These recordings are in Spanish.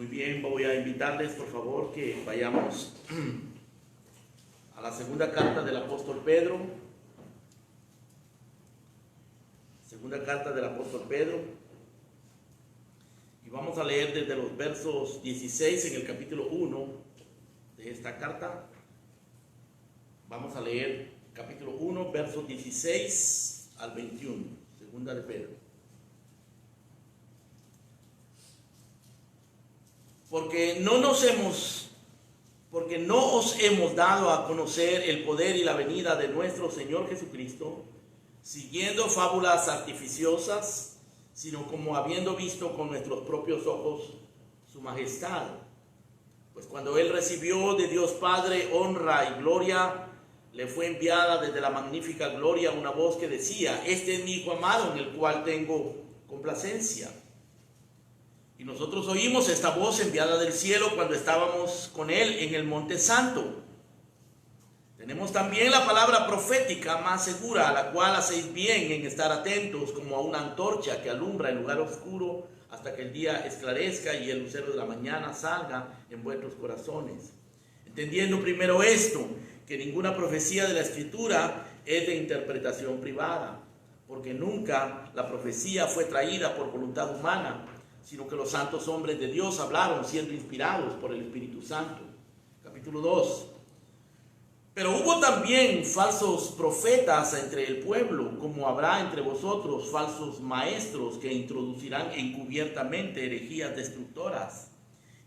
Muy bien, voy a invitarles por favor que vayamos a la segunda carta del apóstol Pedro. Segunda carta del apóstol Pedro. Y vamos a leer desde los versos 16 en el capítulo 1 de esta carta. Vamos a leer capítulo 1, versos 16 al 21. Segunda de Pedro. Porque no os hemos dado a conocer el poder y la venida de nuestro Señor Jesucristo, siguiendo fábulas artificiosas, sino como habiendo visto con nuestros propios ojos su majestad. Pues cuando Él recibió de Dios Padre honra y gloria, le fue enviada desde la magnífica gloria una voz que decía: este es mi Hijo amado en el cual tengo complacencia. Y nosotros oímos esta voz enviada del cielo cuando estábamos con Él en el Monte Santo. Tenemos también la palabra profética más segura, a la cual hacéis bien en estar atentos como a una antorcha que alumbra en lugar oscuro hasta que el día esclarezca y el lucero de la mañana salga en vuestros corazones. Entendiendo primero esto, que ninguna profecía de la Escritura es de interpretación privada, porque nunca la profecía fue traída por voluntad humana, sino que los santos hombres de Dios hablaron siendo inspirados por el Espíritu Santo. Capítulo 2. Pero hubo también falsos profetas entre el pueblo, como habrá entre vosotros falsos maestros que introducirán encubiertamente herejías destructoras,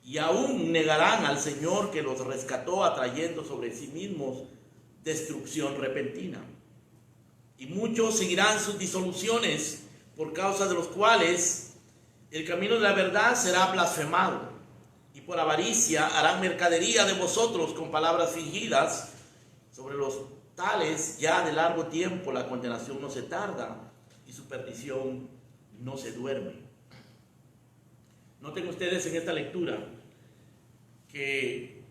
y aún negarán al Señor que los rescató, atrayendo sobre sí mismos destrucción repentina. Y muchos seguirán sus disoluciones, por causa de los cuales el camino de la verdad será blasfemado, y por avaricia harán mercadería de vosotros con palabras fingidas. Sobre los tales ya de largo tiempo la condenación no se tarda, y su perdición no se duerme. Noten ustedes en esta lectura que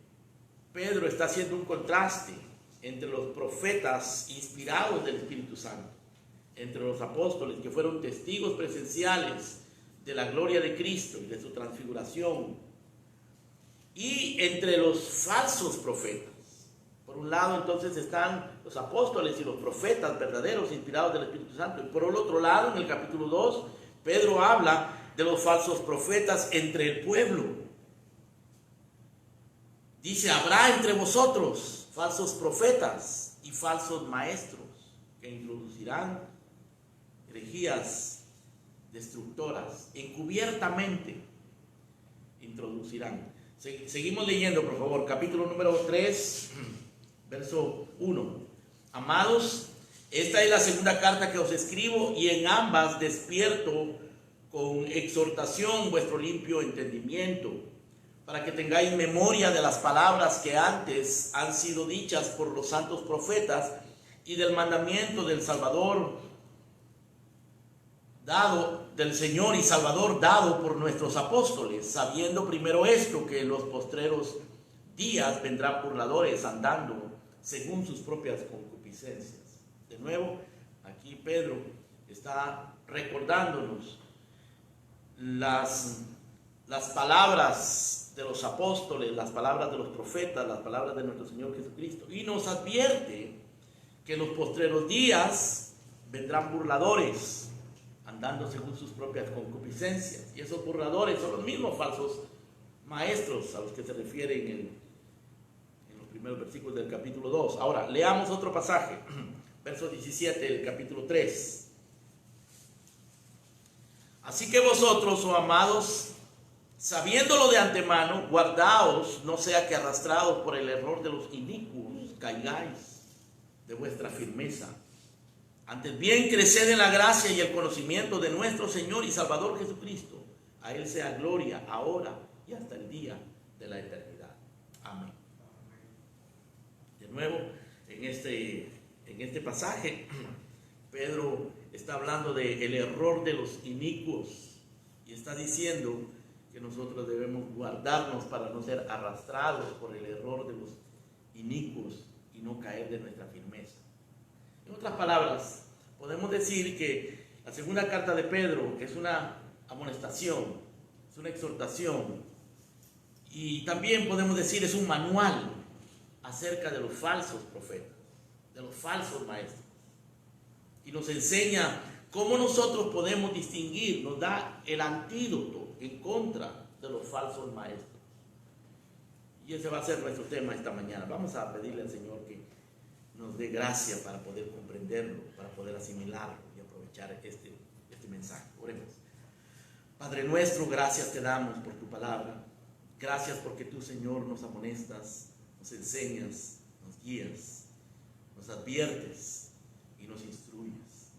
Pedro está haciendo un contraste entre los profetas inspirados del Espíritu Santo, entre los apóstoles que fueron testigos presenciales de la gloria de Cristo y de su transfiguración, y entre los falsos profetas. Por un lado entonces están los apóstoles y los profetas verdaderos inspirados del Espíritu Santo, y por el otro lado en el capítulo 2 Pedro habla de los falsos profetas entre el pueblo. Dice: habrá entre vosotros falsos profetas y falsos maestros que introducirán herejías destructoras, encubiertamente introducirán. Seguimos leyendo, por favor, capítulo número 3, verso 1. Amados, esta es la segunda carta que os escribo, y en ambas despierto con exhortación vuestro limpio entendimiento, para que tengáis memoria de las palabras que antes han sido dichas por los santos profetas, y del mandamiento del Salvador dado del Señor y Salvador dado por nuestros apóstoles, sabiendo primero esto, que en los postreros días vendrán burladores andando según sus propias concupiscencias. De nuevo, aquí Pedro está recordándonos las palabras de los apóstoles, las palabras de los profetas, las palabras de nuestro Señor Jesucristo, y nos advierte que en los postreros días vendrán burladores andando según sus propias concupiscencias. Y esos burladores son los mismos falsos maestros a los que se refiere en los primeros versículos del capítulo 2. Ahora, leamos otro pasaje, verso 17 del capítulo 3. Así que vosotros, oh amados, sabiéndolo de antemano, guardaos, no sea que arrastrados por el error de los inicuos caigáis de vuestra firmeza. Antes bien, creced en la gracia y el conocimiento de nuestro Señor y Salvador Jesucristo. A Él sea gloria ahora y hasta el día de la eternidad. Amén. De nuevo, en este pasaje, Pedro está hablando del error de los inicuos, y está diciendo que nosotros debemos guardarnos para no ser arrastrados por el error de los inicuos y no caer de nuestra firmeza. En otras palabras, podemos decir que la segunda carta de Pedro es una amonestación, es una exhortación Y también podemos decir es un manual acerca de los falsos profetas, de los falsos maestros. Y nos enseña cómo nosotros podemos distinguir, nos da el antídoto en contra de los falsos maestros. Y ese va a ser nuestro tema esta mañana. Vamos a pedirle al Señor que nos dé gracia para poder comprenderlo, para poder asimilarlo y aprovechar este mensaje. Oremos. Padre nuestro, gracias te damos por tu palabra. Gracias porque tú, Señor, nos amonestas, nos enseñas, nos guías, nos adviertes y nos instruyes.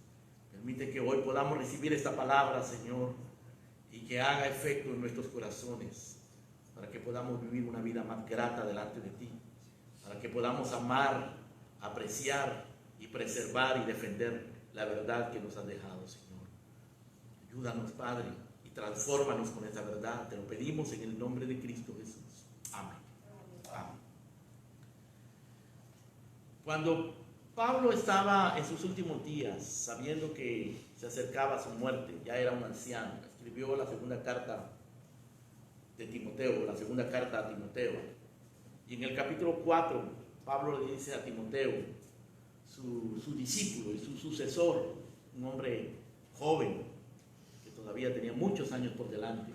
Permite que hoy podamos recibir esta palabra, Señor, y que haga efecto en nuestros corazones, para que podamos vivir una vida más grata delante de ti, para que podamos amar, apreciar y preservar y defender la verdad que nos has dejado, Señor. Ayúdanos, Padre, y transfórmanos con esa verdad. Te lo pedimos en el nombre de Cristo Jesús. Amén. Amén. Cuando Pablo estaba en sus últimos días, sabiendo que se acercaba su muerte, ya era un anciano, escribió la segunda carta de Timoteo, la segunda carta a Timoteo. Y en el capítulo 4, Pablo le dice a Timoteo, su discípulo y su sucesor, un hombre joven, que todavía tenía muchos años por delante.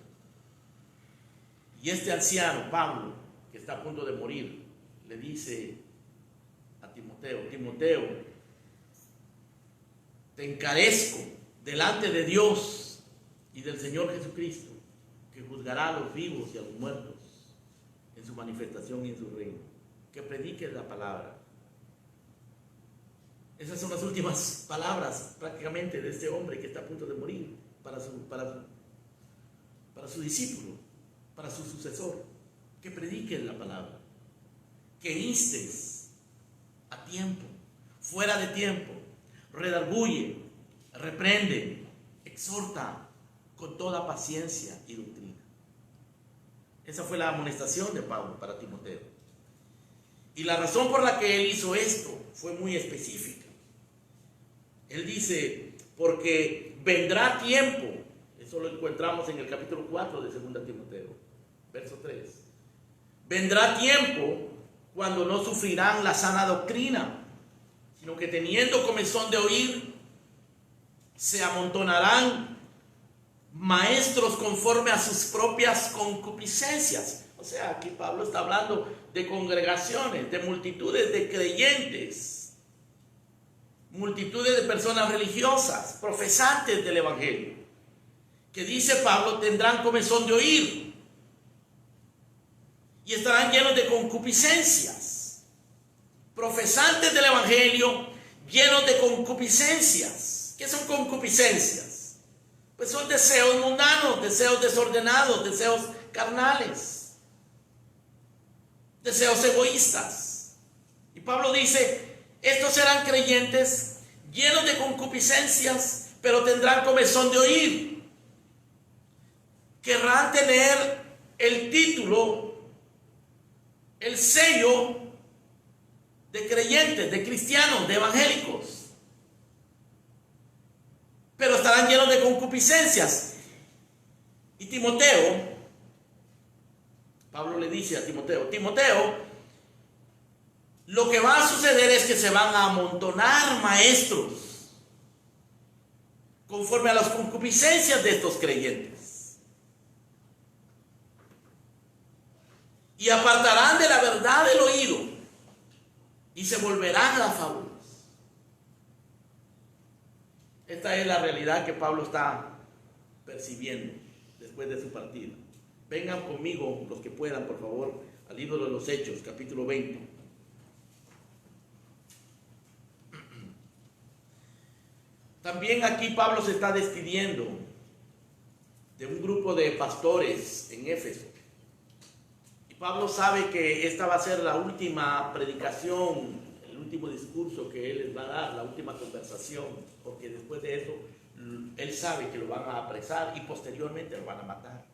Y este anciano, Pablo, que está a punto de morir, le dice a Timoteo, Timoteo, te encarezco delante de Dios y del Señor Jesucristo, que juzgará a los vivos y a los muertos en su manifestación y en su reino, que prediques la palabra. Esas son las últimas palabras prácticamente de este hombre que está a punto de morir para su discípulo, para su sucesor, que prediques la palabra, que instes a tiempo, fuera de tiempo, redarguye, reprende, exhorta con toda paciencia y doctrina. Esa fue la amonestación de Pablo para Timoteo. Y la razón por la que él hizo esto fue muy específica. Él dice, porque vendrá tiempo, eso lo encontramos en el capítulo 4 de 2 Timoteo, verso 3. Vendrá tiempo cuando no sufrirán la sana doctrina, sino que teniendo comezón de oír, se amontonarán maestros conforme a sus propias concupiscencias. O sea, aquí Pablo está hablando de congregaciones, de multitudes de creyentes, multitudes de personas religiosas, profesantes del evangelio, que dice Pablo tendrán comezón de oír y estarán llenos de concupiscencias. Profesantes del evangelio llenos de concupiscencias. ¿Qué son concupiscencias? Pues son deseos mundanos, deseos desordenados, deseos carnales, deseos egoístas. Y Pablo dice, estos serán creyentes llenos de concupiscencias, pero tendrán comezón de oír. Querrán tener el título, el sello de creyentes, de cristianos, de evangélicos, pero estarán llenos de concupiscencias. Y Timoteo, Pablo le dice a Timoteo, Timoteo, lo que va a suceder es que se van a amontonar maestros conforme a las concupiscencias de estos creyentes, y apartarán de la verdad el oído y se volverán a las fábulas. Esta es la realidad que Pablo está percibiendo después de su partida. Vengan conmigo, los que puedan, por favor, al libro de los Hechos, capítulo 20. También aquí Pablo se está despidiendo de un grupo de pastores en Éfeso. Y Pablo sabe que esta va a ser la última predicación, el último discurso que él les va a dar, la última conversación, porque después de eso él sabe que lo van a apresar y posteriormente lo van a matar.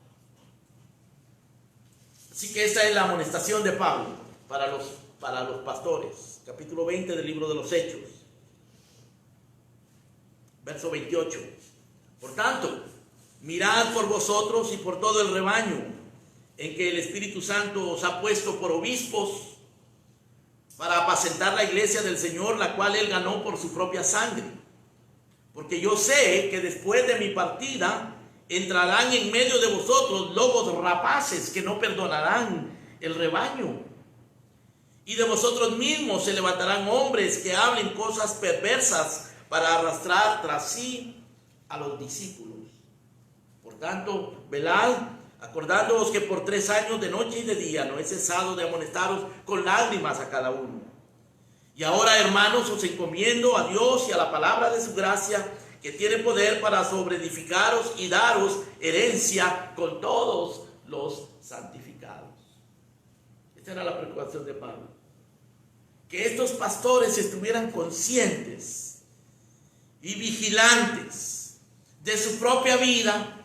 Así que esta es la amonestación de Pablo para los pastores. Capítulo 20 del libro de los Hechos, verso 28. Por tanto, mirad por vosotros y por todo el rebaño en que el Espíritu Santo os ha puesto por obispos para apacentar la iglesia del Señor, la cual Él ganó por su propia sangre. Porque yo sé que después de mi partida entrarán en medio de vosotros lobos rapaces que no perdonarán el rebaño. Y de vosotros mismos se levantarán hombres que hablen cosas perversas para arrastrar tras sí a los discípulos. Por tanto, velad, acordándoos que por 3 años de noche y de día no he cesado de amonestaros con lágrimas a cada uno. Y ahora, hermanos, os encomiendo a Dios y a la palabra de su gracia, que tiene poder para sobreedificaros y daros herencia con todos los santificados. Esta era la preocupación de Pablo. Que estos pastores estuvieran conscientes y vigilantes de su propia vida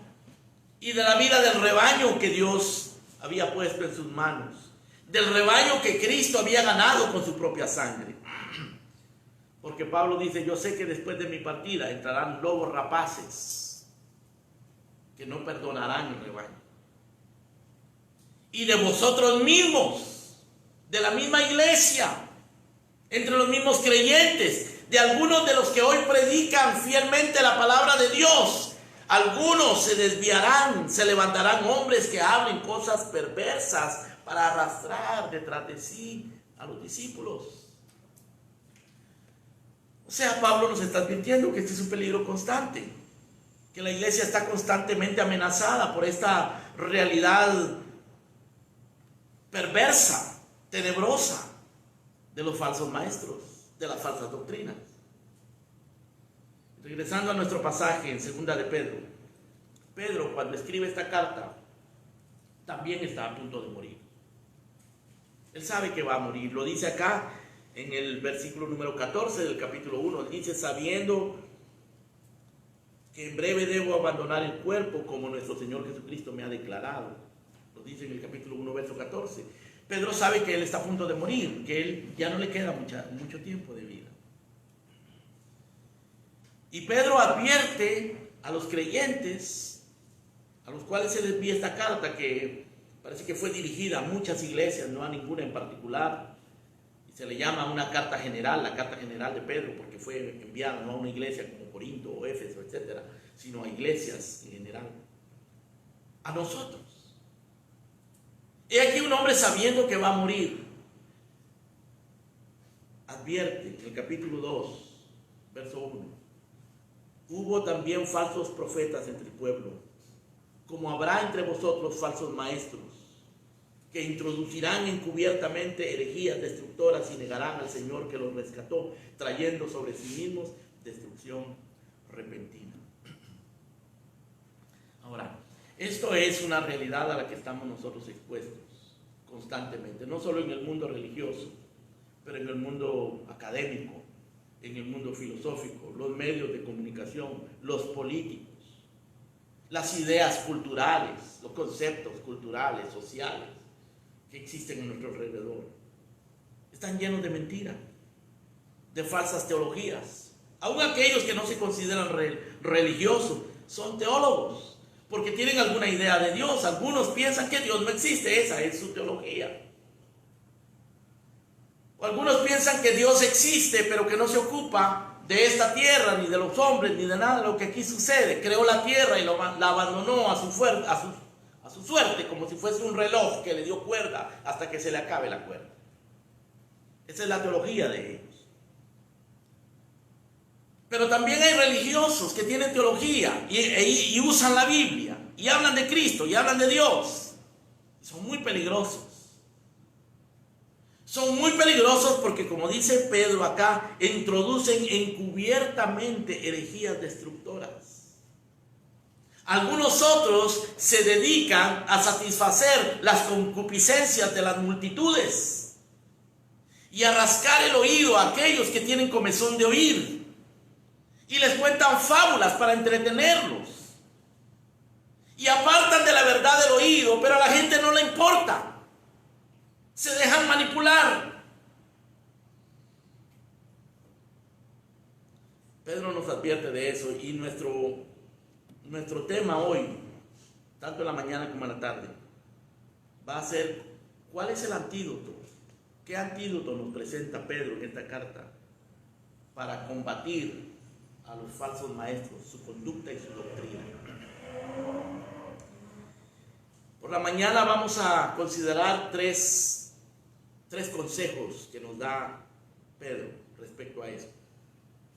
y de la vida del rebaño que Dios había puesto en sus manos, del rebaño que Cristo había ganado con su propia sangre. Porque Pablo dice: yo sé que después de mi partida entrarán lobos rapaces que no perdonarán el rebaño. Y de vosotros mismos, de la misma iglesia, entre los mismos creyentes, de algunos de los que hoy predican fielmente la palabra de Dios, algunos se desviarán, se levantarán hombres que hablen cosas perversas para arrastrar detrás de sí a los discípulos. O sea, Pablo nos está advirtiendo que este es un peligro constante, que la iglesia está constantemente amenazada por esta realidad perversa, tenebrosa de los falsos maestros, de las falsas doctrinas. Regresando a nuestro pasaje en 2 de Pedro. Pedro, cuando escribe esta carta, también está a punto de morir. Él sabe que va a morir. Lo dice acá en el versículo número 14 del capítulo 1. Dice: sabiendo que en breve debo abandonar el cuerpo, como nuestro Señor Jesucristo me ha declarado. Lo dice en el capítulo 1, verso 14. Pedro sabe que él está a punto de morir, que él ya no le queda mucho tiempo de vida. Y Pedro advierte a los creyentes, a los cuales se les envía esta carta, que parece que fue dirigida a muchas iglesias, no a ninguna en particular. Y se le llama una carta general, la carta general de Pedro, porque fue enviada no a una iglesia como Corinto o Éfeso, etcétera, sino a iglesias en general. A nosotros. He aquí un hombre sabiendo que va a morir. Advierte en el capítulo 2, verso 1. Hubo también falsos profetas entre el pueblo, como habrá entre vosotros falsos maestros, que introducirán encubiertamente herejías destructoras y negarán al Señor que los rescató, trayendo sobre sí mismos destrucción repentina. Ahora, esto es una realidad a la que estamos nosotros expuestos constantemente, no solo en el mundo religioso, pero en el mundo académico, en el mundo filosófico, los medios de comunicación, los políticos, las ideas culturales, los conceptos culturales, sociales que existen a nuestro alrededor. Están llenos de mentiras, de falsas teologías. Aún aquellos que no se consideran religiosos son teólogos, porque tienen alguna idea de Dios. Algunos piensan que Dios no existe, esa es su teología. O algunos piensan que Dios existe, pero que no se ocupa de esta tierra, ni de los hombres, ni de nada de lo que aquí sucede. Creó la tierra y la abandonó a su suerte, como si fuese un reloj que le dio cuerda hasta que se le acabe la cuerda. Esa es la teología de ellos. Pero también hay religiosos que tienen teología y usan la Biblia, y hablan de Cristo, y hablan de Dios. Son muy peligrosos. Son muy peligrosos porque, como dice Pedro acá, introducen encubiertamente herejías destructoras. Algunos otros se dedican a satisfacer las concupiscencias de las multitudes y a rascar el oído a aquellos que tienen comezón de oír, y les cuentan fábulas para entretenerlos, y apartan de la verdad del oído, pero a la gente no le importa. Se dejan manipular. Pedro nos advierte de eso, y nuestro tema hoy, tanto en la mañana como en la tarde, va a ser cuál es el antídoto. ¿Qué antídoto nos presenta Pedro en esta carta para combatir a los falsos maestros, su conducta y su doctrina? Por la mañana vamos a considerar tres consejos que nos da Pedro respecto a esto,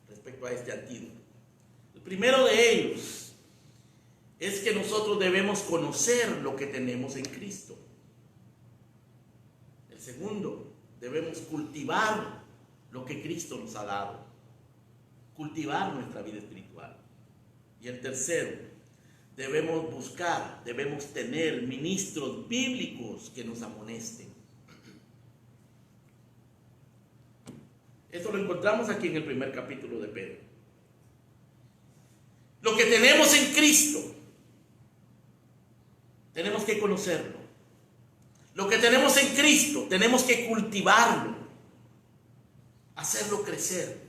respecto a este antídoto. El primero de ellos es que nosotros debemos conocer lo que tenemos en Cristo. El segundo, debemos cultivar lo que Cristo nos ha dado, cultivar nuestra vida espiritual. Y el tercero, debemos buscar, debemos tener ministros bíblicos que nos amonesten. Esto lo encontramos aquí en el primer capítulo de Pedro. Lo que tenemos en Cristo, tenemos que conocerlo. Lo que tenemos en Cristo, tenemos que cultivarlo, hacerlo crecer.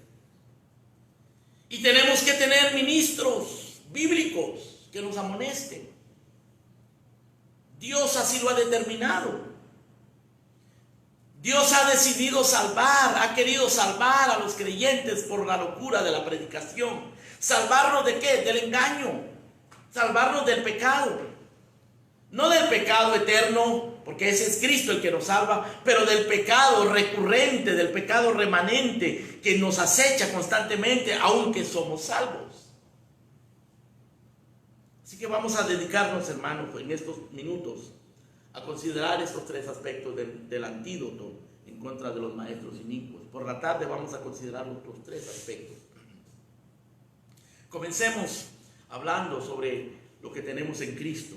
Y tenemos que tener ministros bíblicos que nos amonesten. Dios así lo ha determinado. Dios ha decidido salvar, ha querido salvar a los creyentes por la locura de la predicación. ¿Salvarnos de qué? Del engaño. Salvarnos del pecado. No del pecado eterno, porque ese es Cristo el que nos salva, pero del pecado recurrente, del pecado remanente que nos acecha constantemente, aunque somos salvos. Así que vamos a dedicarnos, hermanos, en estos minutos a considerar estos tres aspectos del antídoto en contra de los maestros inicuos. Por la tarde vamos a considerar otros tres aspectos. Comencemos hablando sobre lo que tenemos en Cristo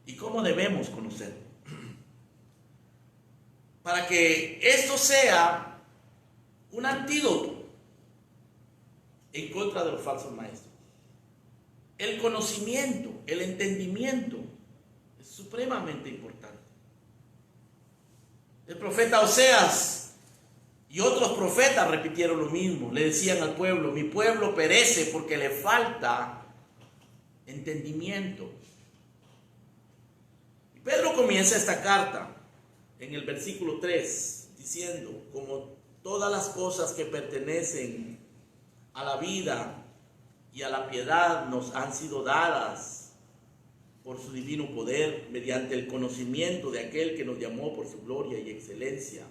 y cómo debemos conocerlo. Para que esto sea un antídoto en contra de los falsos maestros. El conocimiento, el entendimiento es supremamente importante. El profeta Oseas y otros profetas repitieron lo mismo. Le decían al pueblo: mi pueblo perece porque le falta entendimiento. Y Pedro comienza esta carta en el versículo 3 diciendo: como todas las cosas que pertenecen a la vida y a la piedad nos han sido dadas por su divino poder, mediante el conocimiento de aquel que nos llamó por su gloria y excelencia,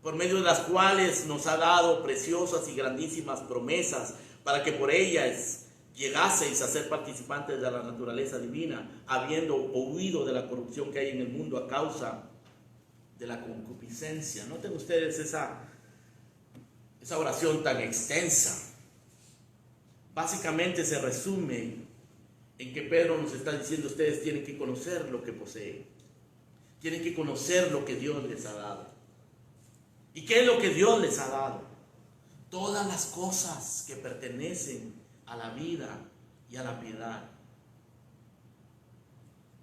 por medio de las cuales nos ha dado preciosas y grandísimas promesas, para que por ellas llegaseis a ser participantes de la naturaleza divina, habiendo huido de la corrupción que hay en el mundo a causa de la concupiscencia. Noten ustedes esa oración tan extensa. Básicamente se resume en que Pedro nos está diciendo: ustedes tienen que conocer lo que poseen, tienen que conocer lo que Dios les ha dado. ¿Y qué es lo que Dios les ha dado? Todas las cosas que pertenecen a la vida y a la piedad.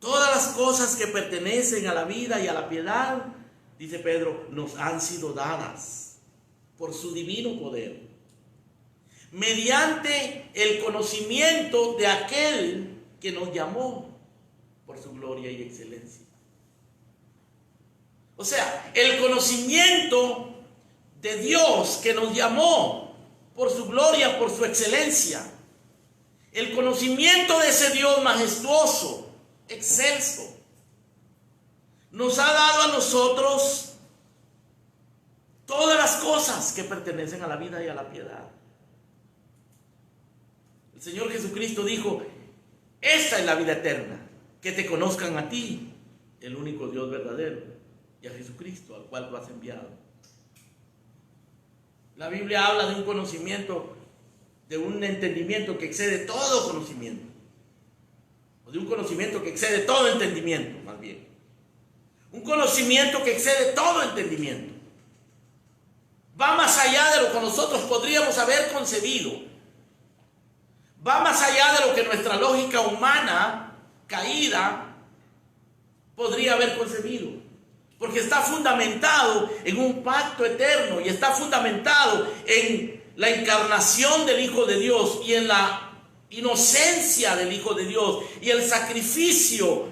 Todas las cosas que pertenecen a la vida y a la piedad, dice Pedro, nos han sido dadas por su divino poder, mediante el conocimiento de aquel que nos llamó por su gloria y excelencia. O sea, el conocimiento de Dios que nos llamó por su gloria, por su excelencia. El conocimiento de ese Dios majestuoso, excelso, nos ha dado a nosotros todas las cosas que pertenecen a la vida y a la piedad. El Señor Jesucristo dijo: esta es la vida eterna, que te conozcan a ti, el único Dios verdadero, y a Jesucristo, al cual tú has enviado. La Biblia habla de un conocimiento, de un entendimiento que excede todo conocimiento, o de un conocimiento que excede todo entendimiento, más bien. Un conocimiento que excede todo entendimiento. Va más allá de lo que nosotros podríamos haber concebido. Va más allá de lo que nuestra lógica humana caída podría haber concebido. Porque está fundamentado en un pacto eterno y está fundamentado en la encarnación del Hijo de Dios y en la inocencia del Hijo de Dios y el sacrificio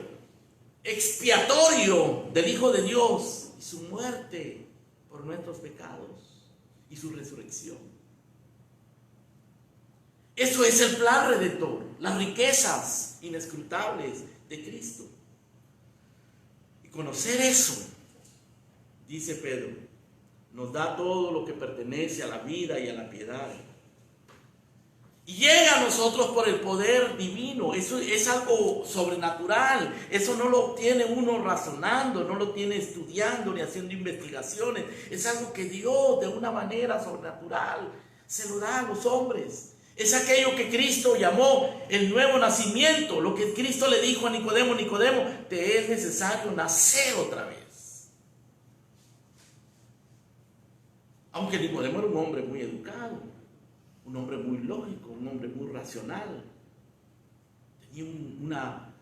expiatorio del Hijo de Dios y su muerte por nuestros pecados y su resurrección. Eso es el plan redentor, las riquezas inescrutables de Cristo. Y conocer eso, dice Pedro, nos da todo lo que pertenece a la vida y a la piedad. Y llega a nosotros por el poder divino. Eso es algo sobrenatural. Eso no lo obtiene uno razonando, no lo tiene estudiando ni haciendo investigaciones. Es algo que Dios, de una manera sobrenatural, se lo da a los hombres. Es aquello que Cristo llamó el nuevo nacimiento. Lo que Cristo le dijo a Nicodemo: Nicodemo, te es necesario nacer otra vez. Aunque Nicodemo era un hombre muy educado, un hombre muy lógico, un hombre muy racional. Tenía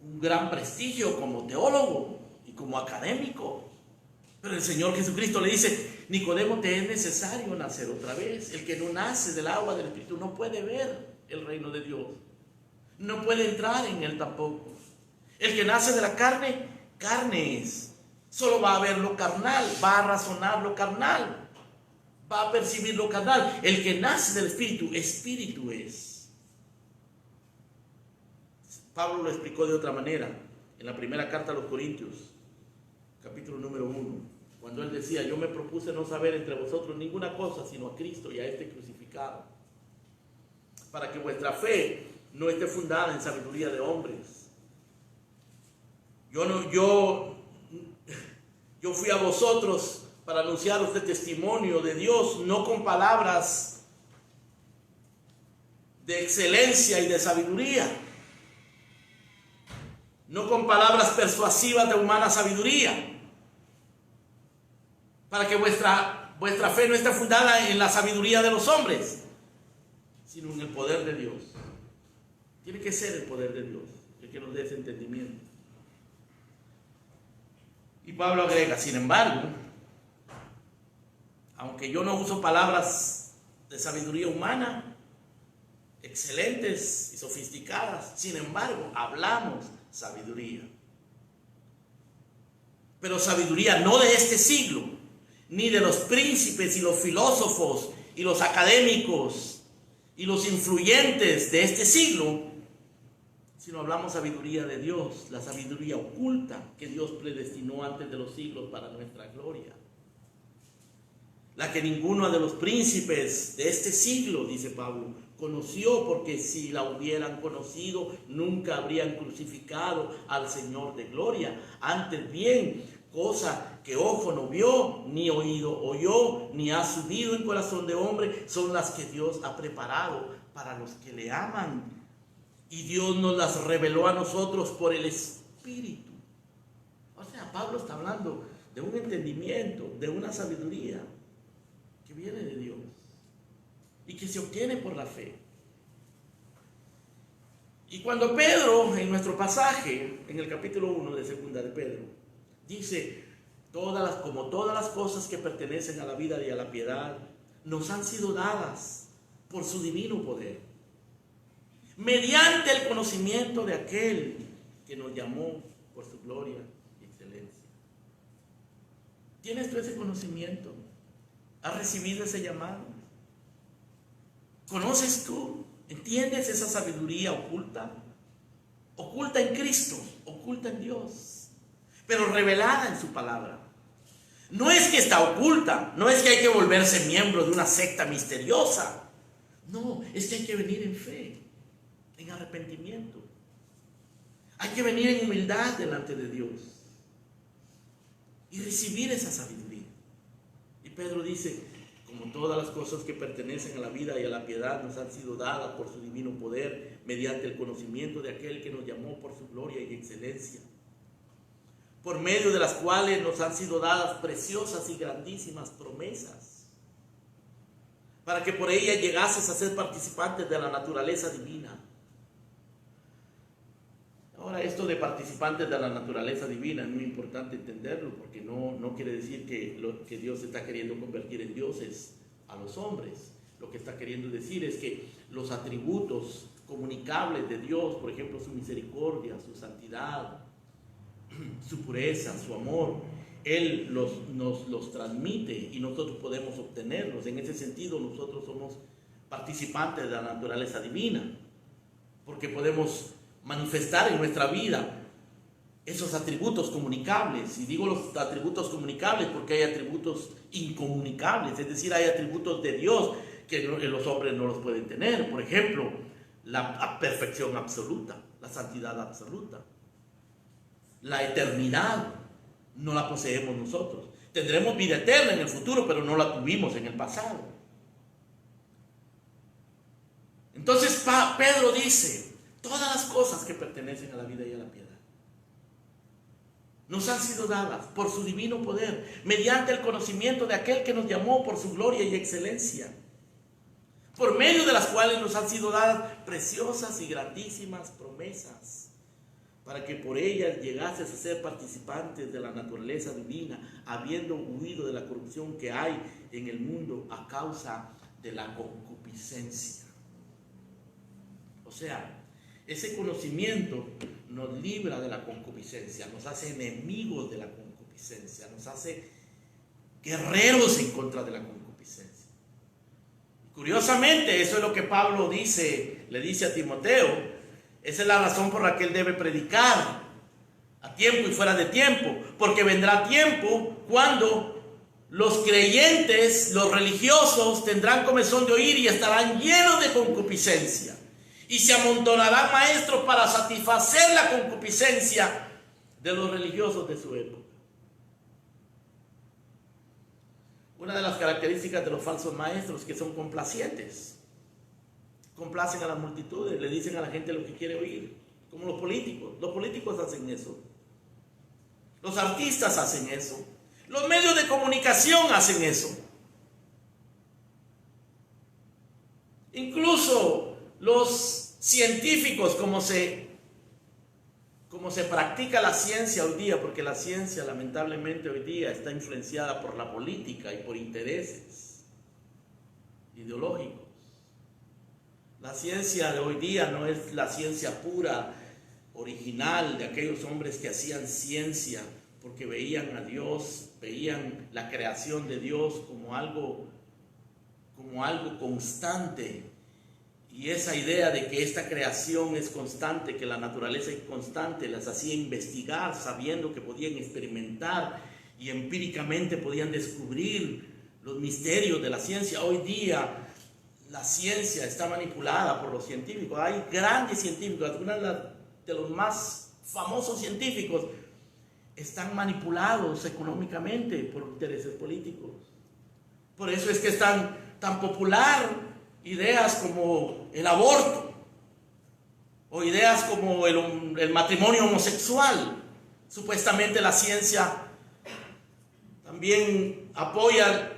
un gran prestigio como teólogo y como académico. Pero el Señor Jesucristo le dice: Nicodemo, te es necesario nacer otra vez. El que no nace del agua del Espíritu no puede ver el reino de Dios. No puede entrar en él tampoco. El que nace de la carne, carne es. Solo va a ver lo carnal, va a razonar lo carnal, va a percibir lo carnal. El que nace del Espíritu, Espíritu es. Pablo lo explicó de otra manera en la primera carta a los Corintios, capítulo número 1, cuando él decía: yo me propuse no saber entre vosotros ninguna cosa sino a Cristo y a este crucificado, para que vuestra fe no esté fundada en sabiduría de hombres. Yo fui a vosotros para anunciaros este testimonio de Dios, no con palabras de excelencia y de sabiduría, no con palabras persuasivas de humana sabiduría, para que vuestra fe no esté fundada en la sabiduría de los hombres, sino en el poder de Dios. Tiene que ser el poder de Dios el que nos dé ese entendimiento. Y Pablo agrega: sin embargo, aunque yo no uso palabras de sabiduría humana, excelentes y sofisticadas, sin embargo, hablamos sabiduría. Pero sabiduría no de este siglo, ni de los príncipes y los filósofos y los académicos y los influyentes de este siglo, sino hablamos sabiduría de Dios, la sabiduría oculta que Dios predestinó antes de los siglos para nuestra gloria. La que ninguno de los príncipes de este siglo, dice Pablo, conoció, porque si la hubieran conocido, nunca habrían crucificado al Señor de gloria. Antes bien, cosa que ojo no vio, ni oído oyó, ni ha subido en corazón de hombre, son las que Dios ha preparado para los que le aman. Y Dios nos las reveló a nosotros por el Espíritu. O sea, Pablo está hablando de un entendimiento, de una sabiduría que viene de Dios y que se obtiene por la fe. Y cuando Pedro, en nuestro pasaje, en el capítulo 1 de segunda de Pedro, dice: como todas las cosas que pertenecen a la vida y a la piedad, nos han sido dadas por su divino poder, mediante el conocimiento de aquel que nos llamó por su gloria y excelencia. ¿Tienes tú ese conocimiento? ¿Has recibido ese llamado? ¿Conoces tú? ¿Entiendes esa sabiduría oculta? Oculta en Cristo, oculta en Dios, pero revelada en su palabra. No es que está oculta, no es que hay que volverse miembro de una secta misteriosa. No, es que hay que venir en fe, en arrepentimiento. Hay que venir en humildad delante de Dios y recibir esa sabiduría. Y Pedro dice: como todas las cosas que pertenecen a la vida y a la piedad nos han sido dadas por su divino poder, mediante el conocimiento de aquel que nos llamó por su gloria y excelencia, por medio de las cuales nos han sido dadas preciosas y grandísimas promesas, para que por ellas llegases a ser participantes de la naturaleza divina. Ahora, esto de participantes de la naturaleza divina es muy importante entenderlo, porque no quiere decir que Dios está queriendo convertir en dioses a los hombres. Lo que está queriendo decir es que los atributos comunicables de Dios, por ejemplo, su misericordia, su santidad, su pureza, su amor. Él nos los transmite y nosotros podemos obtenerlos. En ese sentido, nosotros somos participantes de la naturaleza divina, porque podemos manifestar en nuestra vida esos atributos comunicables. Y digo los atributos comunicables porque hay atributos incomunicables, es decir, hay atributos de Dios que los hombres no los pueden tener. Por ejemplo, la perfección absoluta, la santidad absoluta, la eternidad. No la poseemos nosotros. Tendremos vida eterna en el futuro, pero no la tuvimos en el pasado. Entonces Pedro dice, todas las cosas que pertenecen a la vida y a la piedad nos han sido dadas por su divino poder, mediante el conocimiento de aquel que nos llamó por su gloria y excelencia, por medio de las cuales nos han sido dadas preciosas y grandísimas promesas, para que por ellas llegases a ser participantes de la naturaleza divina, habiendo huido de la corrupción que hay en el mundo a causa de la concupiscencia. O sea, ese conocimiento nos libra de la concupiscencia, nos hace enemigos de la concupiscencia, nos hace guerreros en contra de la concupiscencia. Curiosamente, eso es lo que Pablo le dice a Timoteo. Esa es la razón por la que él debe predicar a tiempo y fuera de tiempo, porque vendrá tiempo cuando los creyentes, los religiosos, tendrán comezón de oír y estarán llenos de concupiscencia, y se amontonarán maestros para satisfacer la concupiscencia de los religiosos de su época. Una de las características de los falsos maestros es que son complacientes. Complacen a las multitudes, le dicen a la gente lo que quiere oír, como los políticos. Los políticos hacen eso, los artistas hacen eso, los medios de comunicación hacen eso, incluso los científicos, como se practica la ciencia hoy día, porque la ciencia lamentablemente hoy día está influenciada por la política y por intereses ideológicos. La ciencia de hoy día no es la ciencia pura, original, de aquellos hombres que hacían ciencia porque veían a Dios, veían la creación de Dios como algo constante. Y esa idea de que esta creación es constante, que la naturaleza es constante, las hacía investigar, sabiendo que podían experimentar y empíricamente podían descubrir los misterios de la ciencia. Hoy día la ciencia está manipulada por los científicos. Hay grandes científicos, algunos de los más famosos científicos están manipulados económicamente por intereses políticos. Por eso es que es tan popular ideas como el aborto o ideas como el matrimonio homosexual. Supuestamente la ciencia también apoya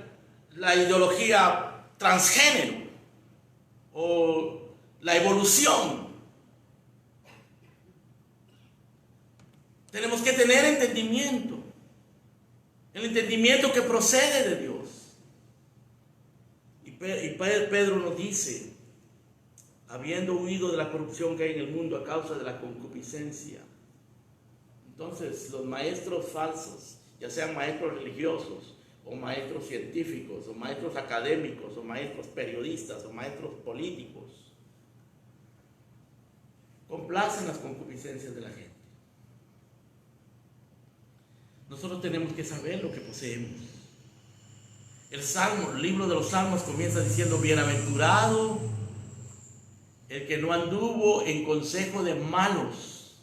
la ideología transgénero o la evolución. Tenemos que tener entendimiento, el entendimiento que procede de Dios. Y Pedro nos dice, habiendo huido de la corrupción que hay en el mundo a causa de la concupiscencia. Entonces, los maestros falsos, ya sean maestros religiosos, o maestros científicos, o maestros académicos, o maestros periodistas, o maestros políticos, complacen las concupiscencias de la gente. Nosotros tenemos que saber lo que poseemos. El libro de los Salmos comienza diciendo: bienaventurado el que no anduvo en consejo de malos.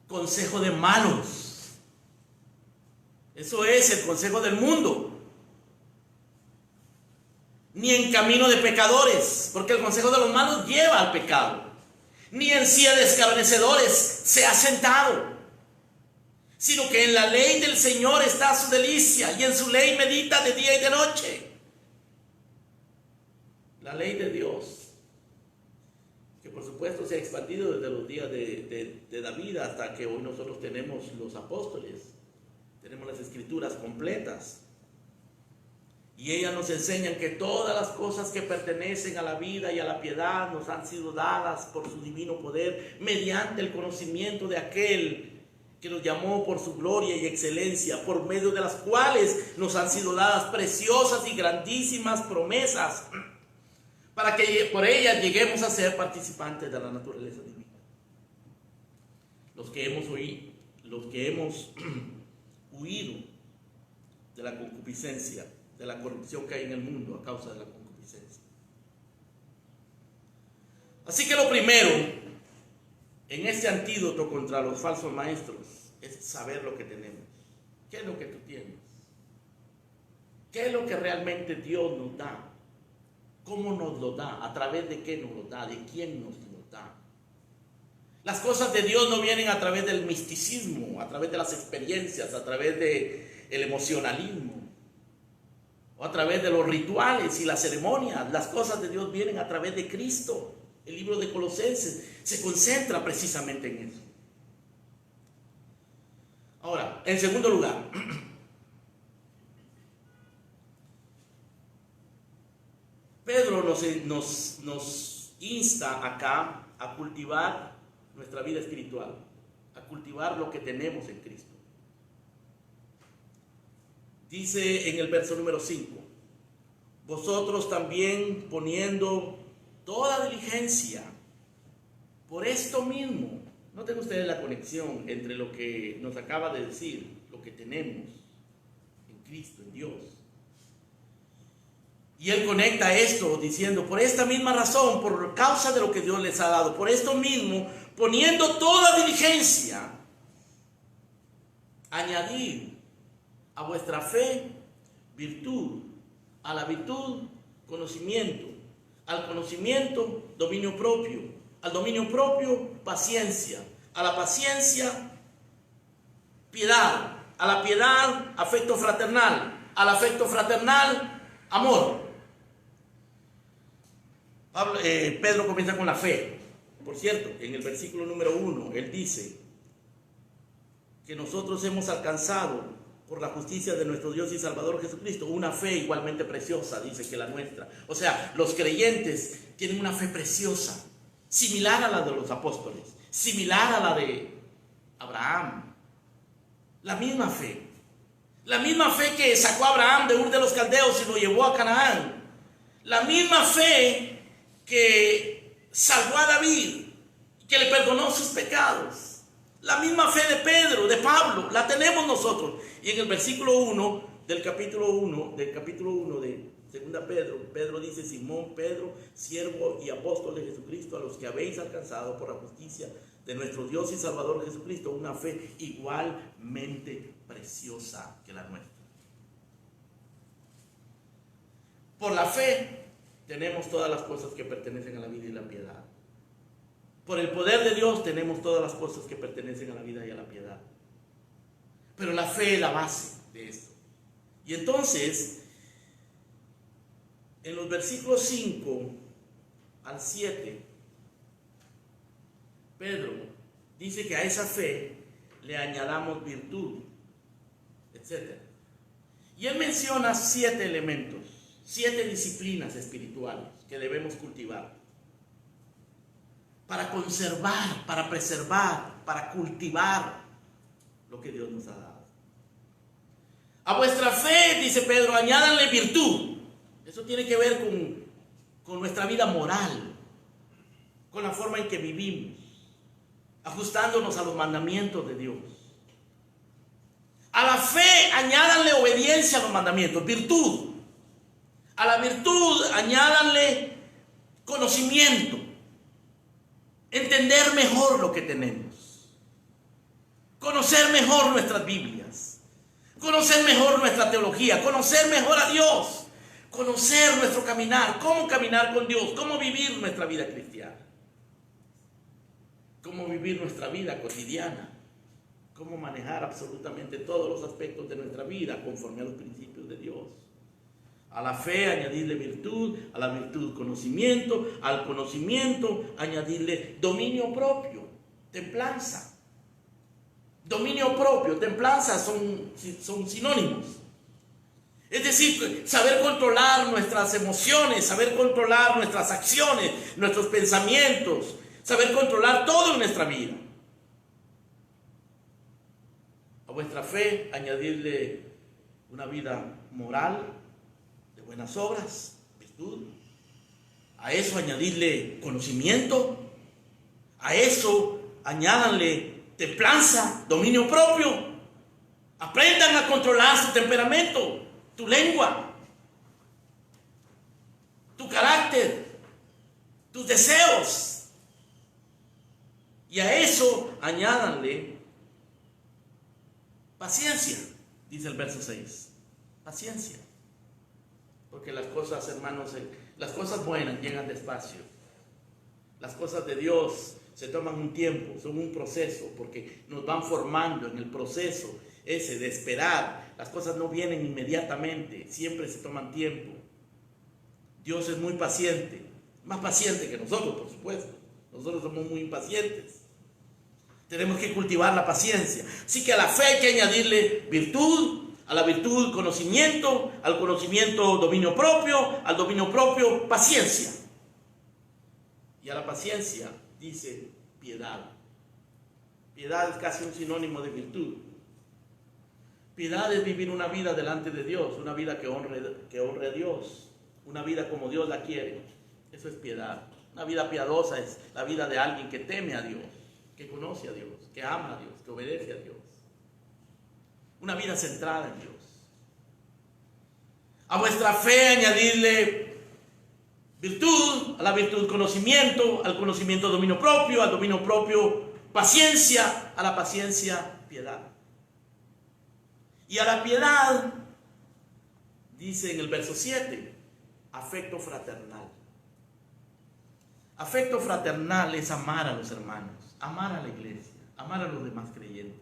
Consejo de malos. Eso es el consejo del mundo. Ni en camino de pecadores, porque el consejo de los malos lleva al pecado. Ni en silla de escarnecedores se ha sentado, sino que en la ley del Señor está su delicia, y en su ley medita de día y de noche. La ley de Dios, que por supuesto se ha expandido desde los días de David hasta que hoy nosotros tenemos los apóstoles, tenemos las escrituras completas. Y ellas nos enseñan que todas las cosas que pertenecen a la vida y a la piedad nos han sido dadas por su divino poder, mediante el conocimiento de aquel que nos llamó por su gloria y excelencia, por medio de las cuales nos han sido dadas preciosas y grandísimas promesas, para que por ellas lleguemos a ser participantes de la naturaleza divina. Los que hemos huido de la concupiscencia, de la corrupción que hay en el mundo a causa de la concupiscencia. Así que lo primero en este antídoto contra los falsos maestros es saber lo que tenemos. ¿Qué es lo que tú tienes? ¿Qué es lo que realmente Dios nos da? ¿Cómo nos lo da? ¿A través de qué nos lo da? ¿De quién nos lo da? Las cosas de Dios no vienen a través del misticismo, a través de las experiencias, a través del emocionalismo, o a través de los rituales y las ceremonias. Las cosas de Dios vienen a través de Cristo. El libro de Colosenses se concentra precisamente en eso. Ahora, en segundo lugar, Pedro nos insta acá a cultivar nuestra vida espiritual, a cultivar lo que tenemos en Cristo. Dice en el verso número 5, vosotros también poniendo toda diligencia por esto mismo. Noten ustedes la conexión entre lo que nos acaba de decir, lo que tenemos en Cristo, en Dios. Y él conecta esto diciendo, por esta misma razón, por causa de lo que Dios les ha dado, por esto mismo, poniendo toda diligencia, añadid a vuestra fe virtud, a la virtud conocimiento, al conocimiento dominio propio, al dominio propio paciencia, a la paciencia piedad, a la piedad afecto fraternal, al afecto fraternal amor. Pedro comienza con la fe. Por cierto, en el versículo número 1 él dice que nosotros hemos alcanzado por la justicia de nuestro Dios y Salvador Jesucristo una fe igualmente preciosa, dice, que la nuestra. O sea, los creyentes tienen una fe preciosa, similar a la de los apóstoles, similar a la de Abraham. La misma fe que sacó a Abraham de Ur de los Caldeos y lo llevó a Canaán. La misma fe que salvó a David, que le perdonó sus pecados. La misma fe de Pedro, de Pablo, la tenemos nosotros. Y en el versículo 1 del capítulo 1 de 2 Pedro, Pedro dice, Simón Pedro, siervo y apóstol de Jesucristo, a los que habéis alcanzado por la justicia de nuestro Dios y Salvador Jesucristo una fe igualmente preciosa que la nuestra. Por la fe tenemos todas las cosas que pertenecen a la vida y la piedad. Por el poder de Dios tenemos todas las cosas que pertenecen a la vida y a la piedad. Pero la fe es la base de esto. Y entonces, en los versículos 5 al 7, Pedro dice que a esa fe le añadamos virtud, etc. Y él menciona 7 elementos, 7 disciplinas espirituales que debemos cultivar para conservar, para preservar, para cultivar lo que Dios nos ha dado. A vuestra fe, dice Pedro, añádanle virtud. Eso tiene que ver con nuestra vida moral, con la forma en que vivimos, ajustándonos a los mandamientos de Dios. A la fe añádanle obediencia a los mandamientos, virtud. A la virtud añádanle conocimiento, entender mejor lo que tenemos, conocer mejor nuestras Biblias, conocer mejor nuestra teología, conocer mejor a Dios, conocer nuestro caminar, cómo caminar con Dios, cómo vivir nuestra vida cristiana, cómo vivir nuestra vida cotidiana, cómo manejar absolutamente todos los aspectos de nuestra vida conforme a los principios de Dios. A la fe añadirle virtud, a la virtud conocimiento, al conocimiento añadirle dominio propio, templanza. Dominio propio, templanza son sinónimos. Es decir, saber controlar nuestras emociones, saber controlar nuestras acciones, nuestros pensamientos, saber controlar todo en nuestra vida. A vuestra fe añadirle una vida moral, de buenas obras, virtud. A eso añadirle conocimiento. A eso añádanle templanza, dominio propio. Aprendan a controlar su temperamento, tu lengua, tu carácter, tus deseos. Y a eso añádanle paciencia, dice el verso 6. Paciencia. Porque las cosas, hermanos, las cosas buenas llegan despacio. Las cosas de Dios se toman un tiempo, son un proceso, porque nos van formando en el proceso ese de esperar. Las cosas no vienen inmediatamente, siempre se toman tiempo. Dios es muy paciente, más paciente que nosotros, por supuesto. Nosotros somos muy impacientes. Tenemos que cultivar la paciencia. Así que a la fe hay que añadirle virtud, a la virtud conocimiento, al conocimiento dominio propio, al dominio propio paciencia. Y a la paciencia dice piedad. Piedad es casi un sinónimo de virtud. Piedad es vivir una vida delante de Dios, una vida que honre a Dios, una vida como Dios la quiere. Eso es piedad. Una vida piadosa es la vida de alguien que teme a Dios, que conoce a Dios, que ama a Dios, que obedece a Dios. Una vida centrada en Dios. A vuestra fe añadirle virtud, a la virtud conocimiento, al conocimiento dominio propio, al dominio propio paciencia, a la paciencia piedad. Y a la piedad, dice en el verso 7, afecto fraternal. Afecto fraternal es amar a los hermanos, amar a la iglesia, amar a los demás creyentes,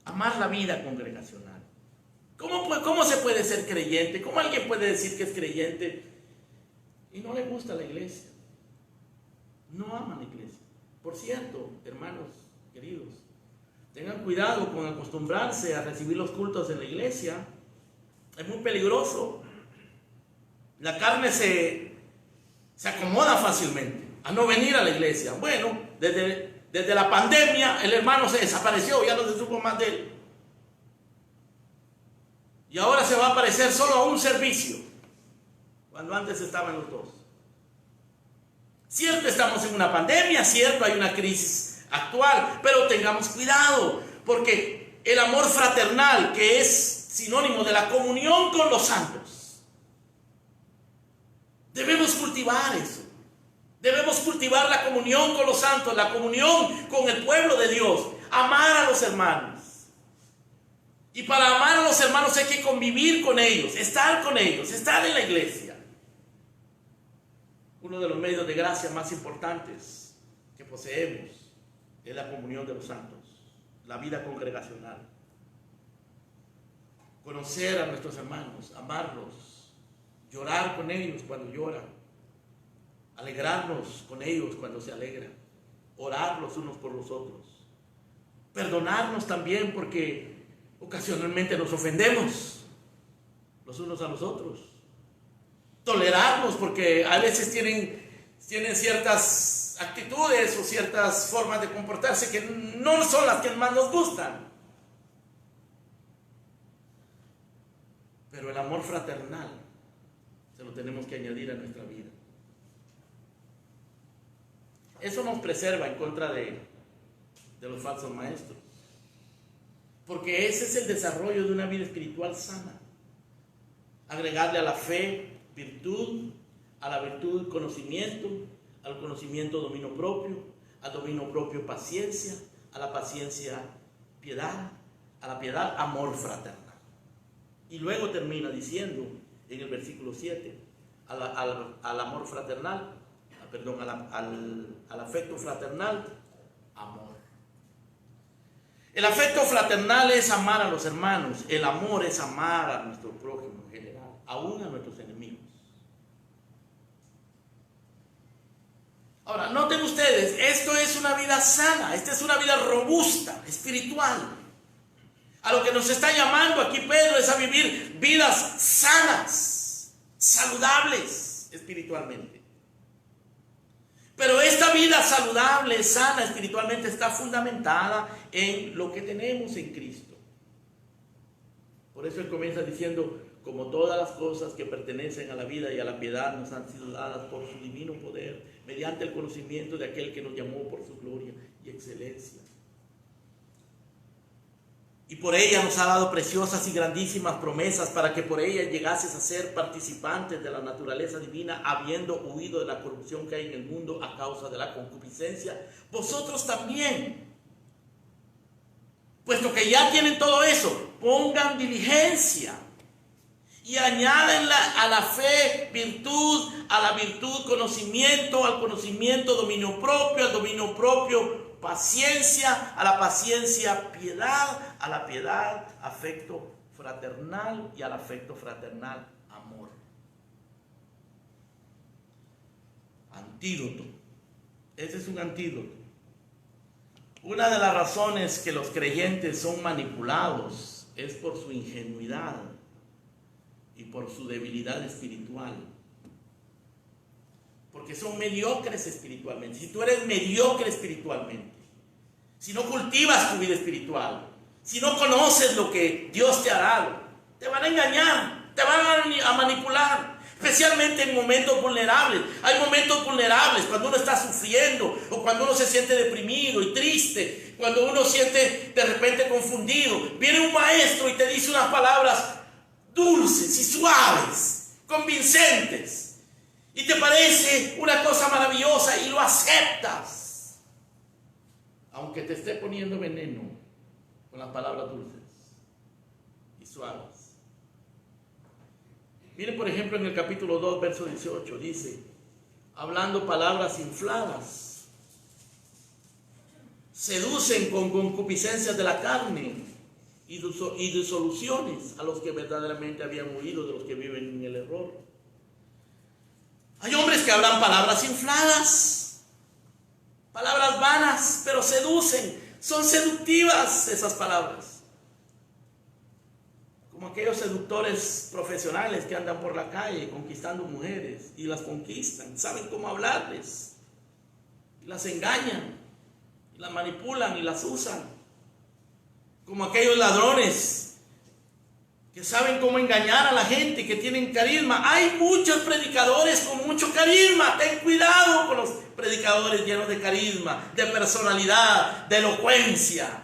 amar la vida congregacional. ¿Cómo se puede ser creyente? ¿Cómo alguien puede decir que es creyente y no le gusta la iglesia? No ama la iglesia. Por cierto, hermanos queridos, tengan cuidado con acostumbrarse a recibir los cultos en la iglesia. Es muy peligroso. La carne se acomoda fácilmente a no venir a la iglesia. Bueno, desde la pandemia el hermano se desapareció, ya no se supo más de él. Y ahora se va a aparecer solo a un servicio, cuando antes estaban los dos. Cierto, estamos en una pandemia, cierto, hay una crisis actual, pero tengamos cuidado, porque el amor fraternal, que es sinónimo de la comunión con los santos, debemos cultivar eso. Debemos cultivar la comunión con los santos, la comunión con el pueblo de Dios, amar a los hermanos. Y para amar a los hermanos hay que convivir con ellos, estar en la iglesia. Uno de los medios de gracia más importantes que poseemos es la comunión de los santos, la vida congregacional. Conocer a nuestros hermanos, amarlos, llorar con ellos cuando lloran, alegrarnos con ellos cuando se alegran, orar los unos por los otros, perdonarnos también porque ocasionalmente nos ofendemos los unos a los otros, tolerarnos porque a veces tienen ciertas actitudes o ciertas formas de comportarse que no son las que más nos gustan. Pero el amor fraternal se lo tenemos que añadir a nuestra vida. Eso nos preserva en contra de los falsos maestros. Porque ese es el desarrollo de una vida espiritual sana. Agregarle a la fe virtud, a la virtud conocimiento, al conocimiento dominio propio, al dominio propio paciencia, a la paciencia piedad, a la piedad amor fraternal. Y luego termina diciendo en el versículo 7, al amor fraternal, perdón, al afecto fraternal, amor. El afecto fraternal es amar a los hermanos. El amor es amar a nuestro prójimo en general, aún a nuestros enemigos. Ahora, noten ustedes, esto es una vida sana, esta es una vida robusta, espiritual. A lo que nos está llamando aquí Pedro es a vivir vidas sanas, saludables espiritualmente. Pero esta vida saludable, sana espiritualmente, está fundamentada en lo que tenemos en Cristo. Por eso él comienza diciendo, como todas las cosas que pertenecen a la vida y a la piedad nos han sido dadas por su divino poder, mediante el conocimiento de aquel que nos llamó por su gloria y excelencia. Y por ella nos ha dado preciosas y grandísimas promesas para que por ella llegases a ser participantes de la naturaleza divina, habiendo huido de la corrupción que hay en el mundo a causa de la concupiscencia. Vosotros también, puesto que ya tienen todo eso, pongan diligencia y añádenla a la fe virtud, a la virtud conocimiento, al conocimiento dominio propio, al dominio propio paciencia, a la paciencia piedad, a la piedad afecto fraternal y al afecto fraternal amor. Antídoto. Ese es un antídoto. Una de las razones que los creyentes son manipulados es por su ingenuidad y por su debilidad espiritual. Porque son mediocres espiritualmente. Si tú eres mediocre espiritualmente, si no cultivas tu vida espiritual, si no conoces lo que Dios te ha dado, te van a engañar, te van a manipular, especialmente en momentos vulnerables. Hay momentos vulnerables cuando uno está sufriendo o cuando uno se siente deprimido y triste, cuando uno siente de repente confundido. Viene un maestro y te dice unas palabras dulces y suaves, convincentes. Y te parece una cosa maravillosa y lo aceptas, aunque te esté poniendo veneno con las palabras dulces y suaves. Miren por ejemplo en el capítulo 2, verso 18, dice, hablando palabras infladas, seducen con concupiscencias de la carne y disoluciones a los que verdaderamente habían huido de los que viven en el error. Hay hombres que hablan palabras infladas, palabras vanas, pero seducen, son seductivas esas palabras. Como aquellos seductores profesionales que andan por la calle conquistando mujeres y las conquistan, saben cómo hablarles, y las engañan, y las manipulan y las usan. Como aquellos ladrones que saben cómo engañar a la gente, que tienen carisma. Hay muchos predicadores con mucho carisma. Ten cuidado con los predicadores llenos de carisma, de personalidad, de elocuencia.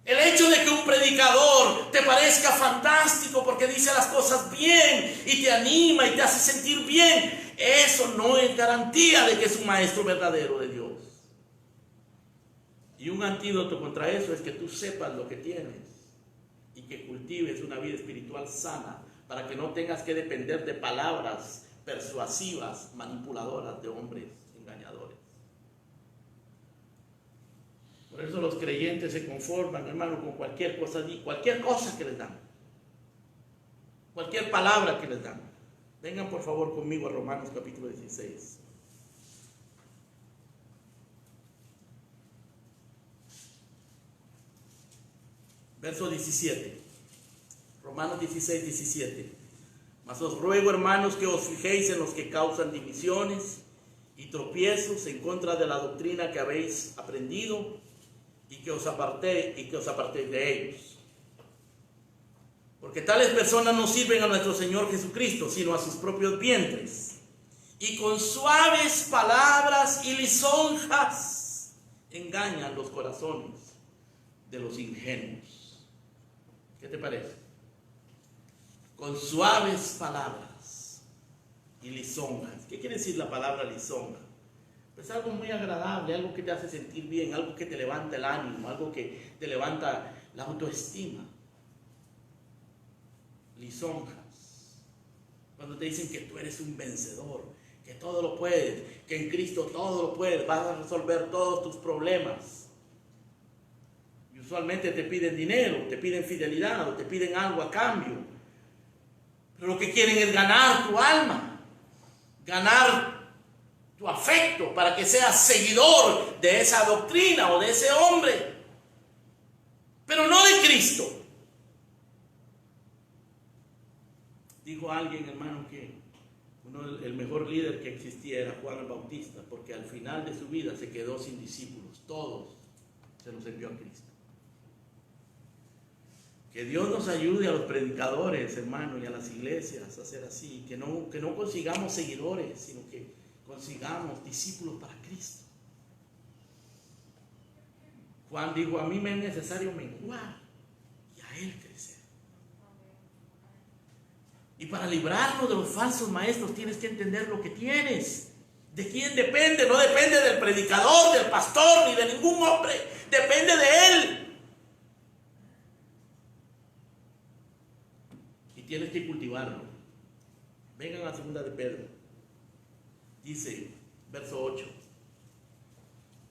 El hecho de que un predicador te parezca fantástico porque dice las cosas bien y te anima y te hace sentir bien, eso no es garantía de que es un maestro verdadero de Dios. Y un antídoto contra eso es que tú sepas lo que tienes y que cultives una vida espiritual sana para que no tengas que depender de palabras persuasivas, manipuladoras de hombres engañadores. Por eso los creyentes se conforman, hermano, con cualquier cosa que les dan, cualquier palabra que les dan. Vengan por favor conmigo a Romanos capítulo 16. Verso 17, Romanos 16, 17. Mas os ruego, hermanos, que os fijéis en los que causan divisiones y tropiezos en contra de la doctrina que habéis aprendido y que os apartéis de ellos. Porque tales personas no sirven a nuestro Señor Jesucristo, sino a sus propios vientres. Y con suaves palabras y lisonjas engañan los corazones de los ingenuos. ¿Qué te parece? Con suaves palabras y lisonjas. ¿Qué quiere decir la palabra lisonja? Pues algo muy agradable, algo que te hace sentir bien, algo que te levanta el ánimo, algo que te levanta la autoestima. Lisonjas. Cuando te dicen que tú eres un vencedor, que todo lo puedes, que en Cristo todo lo puedes, vas a resolver todos tus problemas. Usualmente te piden dinero, te piden fidelidad o te piden algo a cambio. Pero lo que quieren es ganar tu alma, ganar tu afecto para que seas seguidor de esa doctrina o de ese hombre. pero no de Cristo. Dijo alguien, hermano, que el mejor líder que existía era Juan el Bautista, porque al final de su vida se quedó sin discípulos, todos se los envió a Cristo. Que Dios nos ayude a los predicadores, hermano, y a las iglesias a hacer así, que no consigamos seguidores, sino que consigamos discípulos para Cristo. Juan dijo, a mí me es necesario menguar y a Él crecer. Y para librarnos de los falsos maestros tienes que entender lo que tienes. ¿De quién depende? No depende del predicador, del pastor, ni de ningún hombre. Depende de Él. Y tienes que cultivarlo. Vengan a la segunda de Pedro. Dice, verso 8.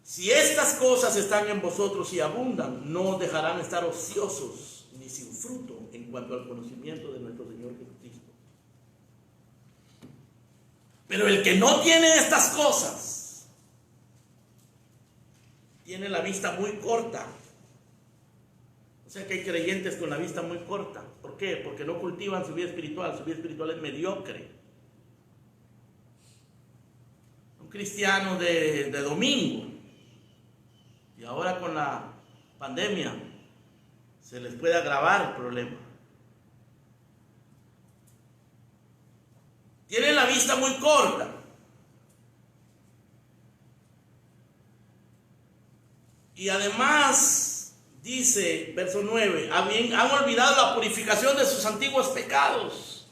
Si estas cosas están en vosotros y abundan, no os dejarán estar ociosos ni sin fruto en cuanto al conocimiento de nuestro Señor Jesucristo. Pero el que no tiene estas cosas tiene la vista muy corta. O sea que hay creyentes con la vista muy corta. ¿Por qué? Porque no cultivan su vida espiritual. Su vida espiritual es mediocre. Un cristiano de domingo, y ahora con la pandemia se les puede agravar el problema. Tienen la vista muy corta. Y además, dice, verso 9, han olvidado la purificación de sus antiguos pecados.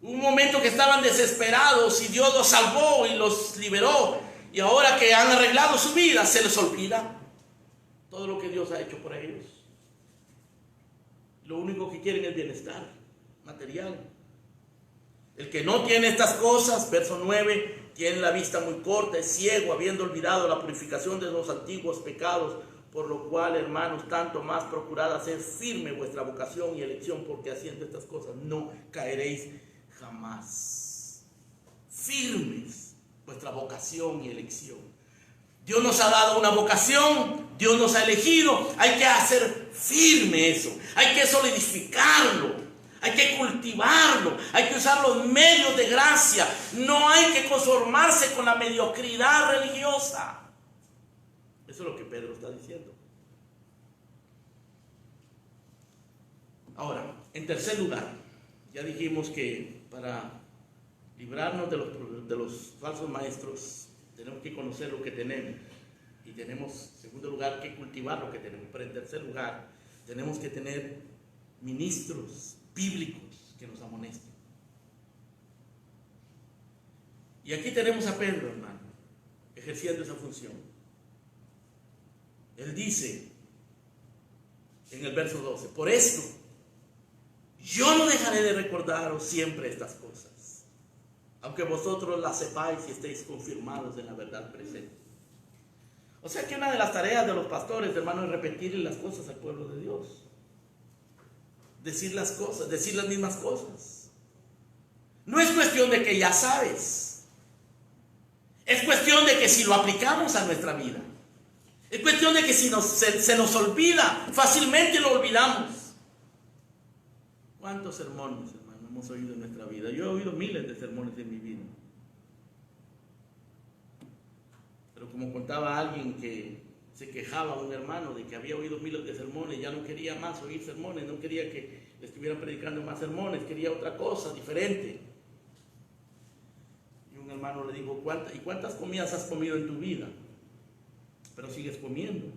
Un momento que estaban desesperados y Dios los salvó y los liberó. Y ahora que han arreglado su vida, se les olvida todo lo que Dios ha hecho por ellos. Lo único que quieren es bienestar material. El que no tiene estas cosas, verso 9, tiene la vista muy corta, es ciego, habiendo olvidado la purificación de los antiguos pecados, por lo cual, hermanos, tanto más procurad hacer firme vuestra vocación y elección, porque haciendo estas cosas no caeréis jamás. Firmes vuestra vocación y elección. Dios nos ha dado una vocación, Dios nos ha elegido, hay que hacer firme eso, hay que solidificarlo. Hay que cultivarlo, hay que usar los medios de gracia. No hay que conformarse con la mediocridad religiosa. Eso es lo que Pedro está diciendo. Ahora, en tercer lugar, ya dijimos que para librarnos de los falsos maestros, tenemos que conocer lo que tenemos. Y tenemos, en segundo lugar, que cultivar lo que tenemos. Pero en tercer lugar, tenemos que tener ministros bíblicos que nos amonesten. Y aquí tenemos a Pedro, hermano, ejerciendo esa función. Él dice en el verso 12, por esto yo no dejaré de recordaros siempre estas cosas, aunque vosotros las sepáis y estéis confirmados en la verdad presente. O sea que una de las tareas de los pastores, hermano, es repetirle las cosas al pueblo de Dios. Decir las cosas, decir las mismas cosas. No es cuestión de que ya sabes. Es cuestión de que si lo aplicamos a nuestra vida. Es cuestión de que si se nos olvida, fácilmente lo olvidamos. ¿Cuántos sermones, hermano, hemos oído en nuestra vida? Yo he oído miles de sermones en mi vida. Pero como contaba alguien que se quejaba un hermano de que había oído miles de sermones, ya no quería más oír sermones, no quería que le estuvieran predicando más sermones, quería otra cosa diferente. Y un hermano le dijo, ¿cuántas comidas has comido en tu vida? Pero sigues comiendo.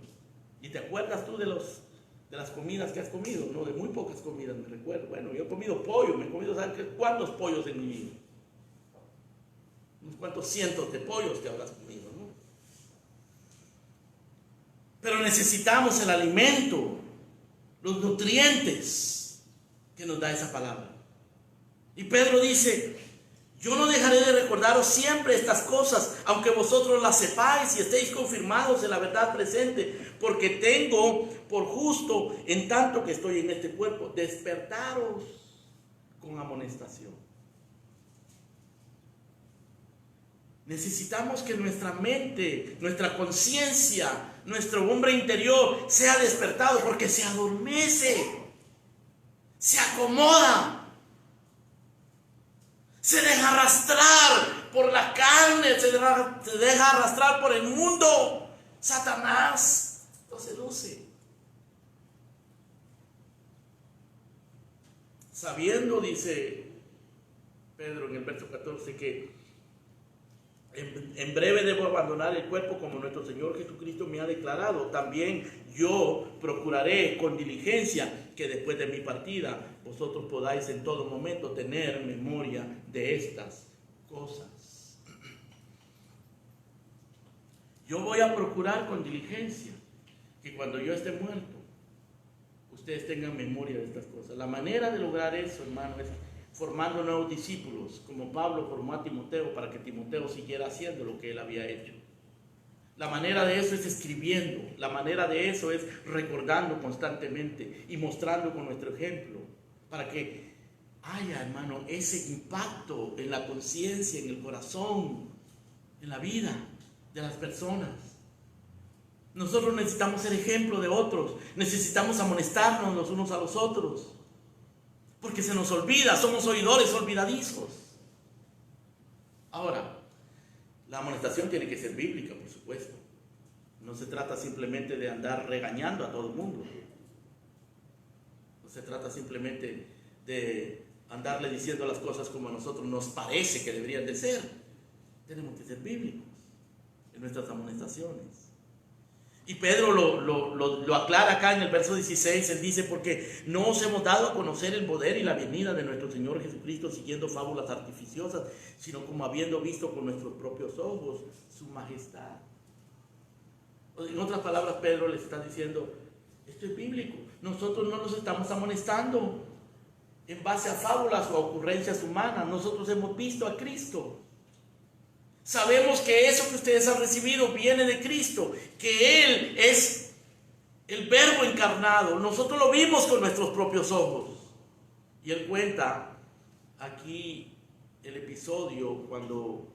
¿Y te acuerdas tú de las comidas que has comido? No, de muy pocas comidas me recuerdo. Bueno, yo he comido pollo, me he comido, ¿sabes cuántos pollos en mi vida? Unos cuantos cientos de pollos que habrás comido, ¿no? Pero necesitamos el alimento, los nutrientes que nos da esa palabra. Y Pedro dice, yo no dejaré de recordaros siempre estas cosas, aunque vosotros las sepáis y estéis confirmados en la verdad presente, porque tengo por justo, en tanto que estoy en este cuerpo, despertaros con amonestación. Necesitamos que nuestra mente, nuestra conciencia, nuestro hombre interior sea despertado, porque se adormece, se acomoda, se deja arrastrar por la carne, se deja arrastrar por el mundo. Satanás lo seduce. Sabiendo, dice Pedro en el verso 14, que en breve debo abandonar el cuerpo como nuestro Señor Jesucristo me ha declarado. También yo procuraré con diligencia que después de mi partida vosotros podáis en todo momento tener memoria de estas cosas. Yo voy a procurar con diligencia que cuando yo esté muerto, ustedes tengan memoria de estas cosas. La manera de lograr eso, hermano, es formando nuevos discípulos, como Pablo formó a Timoteo para que Timoteo siguiera haciendo lo que él había hecho. La manera de eso es escribiendo, la manera de eso es recordando constantemente y mostrando con nuestro ejemplo, para que haya, hermano, ese impacto en la conciencia, en el corazón, en la vida de las personas. Nosotros necesitamos ser ejemplo de otros, necesitamos amonestarnos los unos a los otros. Porque se nos olvida, somos oidores olvidadizos. Ahora, la amonestación tiene que ser bíblica, por supuesto. No se trata simplemente de andar regañando a todo el mundo. No se trata simplemente de andarle diciendo las cosas como a nosotros nos parece que deberían de ser. Tenemos que ser bíblicos en nuestras amonestaciones. Y Pedro lo aclara acá en el verso 16. Él dice: porque no os hemos dado a conocer el poder y la venida de nuestro Señor Jesucristo siguiendo fábulas artificiosas, sino como habiendo visto con nuestros propios ojos su majestad. En otras palabras, Pedro les está diciendo: esto es bíblico. Nosotros no nos estamos amonestando en base a fábulas o a ocurrencias humanas. Nosotros hemos visto a Cristo. Sabemos que eso que ustedes han recibido viene de Cristo, que Él es el Verbo encarnado. Nosotros lo vimos con nuestros propios ojos. Y Él cuenta aquí el episodio cuando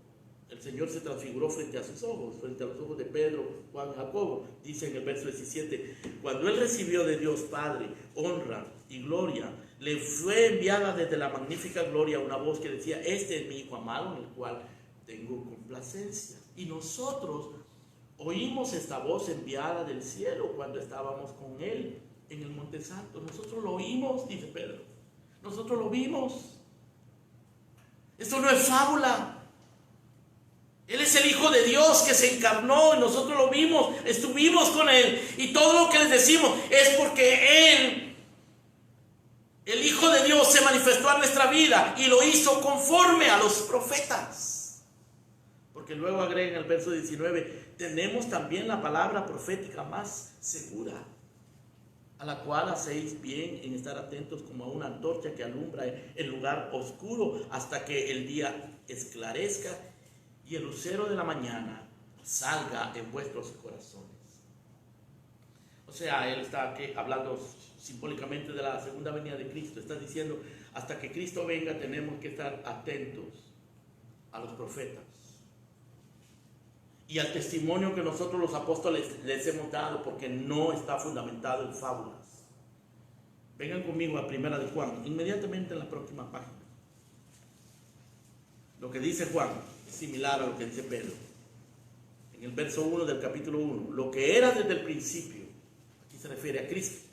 el Señor se transfiguró frente a sus ojos, frente a los ojos de Pedro, Juan y Jacobo. Dice en el verso 17: cuando Él recibió de Dios Padre honra y gloria, le fue enviada desde la magnífica gloria una voz que decía: este es mi Hijo amado en el cual tengo complacencia. Y nosotros oímos esta voz enviada del cielo cuando estábamos con Él en el Monte Santo. Nosotros lo oímos, dice Pedro. Nosotros lo vimos. Esto no es fábula. Él es el Hijo de Dios que se encarnó y nosotros lo vimos, estuvimos con Él. Y todo lo que les decimos es porque Él, el Hijo de Dios, se manifestó a nuestra vida y lo hizo conforme a los profetas. Porque luego agrega en el verso 19: tenemos también la palabra profética más segura, a la cual hacéis bien en estar atentos como a una antorcha que alumbra el lugar oscuro hasta que el día esclarezca y el lucero de la mañana salga en vuestros corazones. O sea, él está aquí hablando simbólicamente de la segunda venida de Cristo. Está diciendo: hasta que Cristo venga tenemos que estar atentos a los profetas y al testimonio que nosotros los apóstoles les hemos dado, porque no está fundamentado en fábulas. Vengan conmigo a Primera de Juan, inmediatamente en la próxima página. Lo que dice Juan es similar a lo que dice Pedro. En el verso 1 del capítulo 1, lo que era desde el principio, aquí se refiere a Cristo.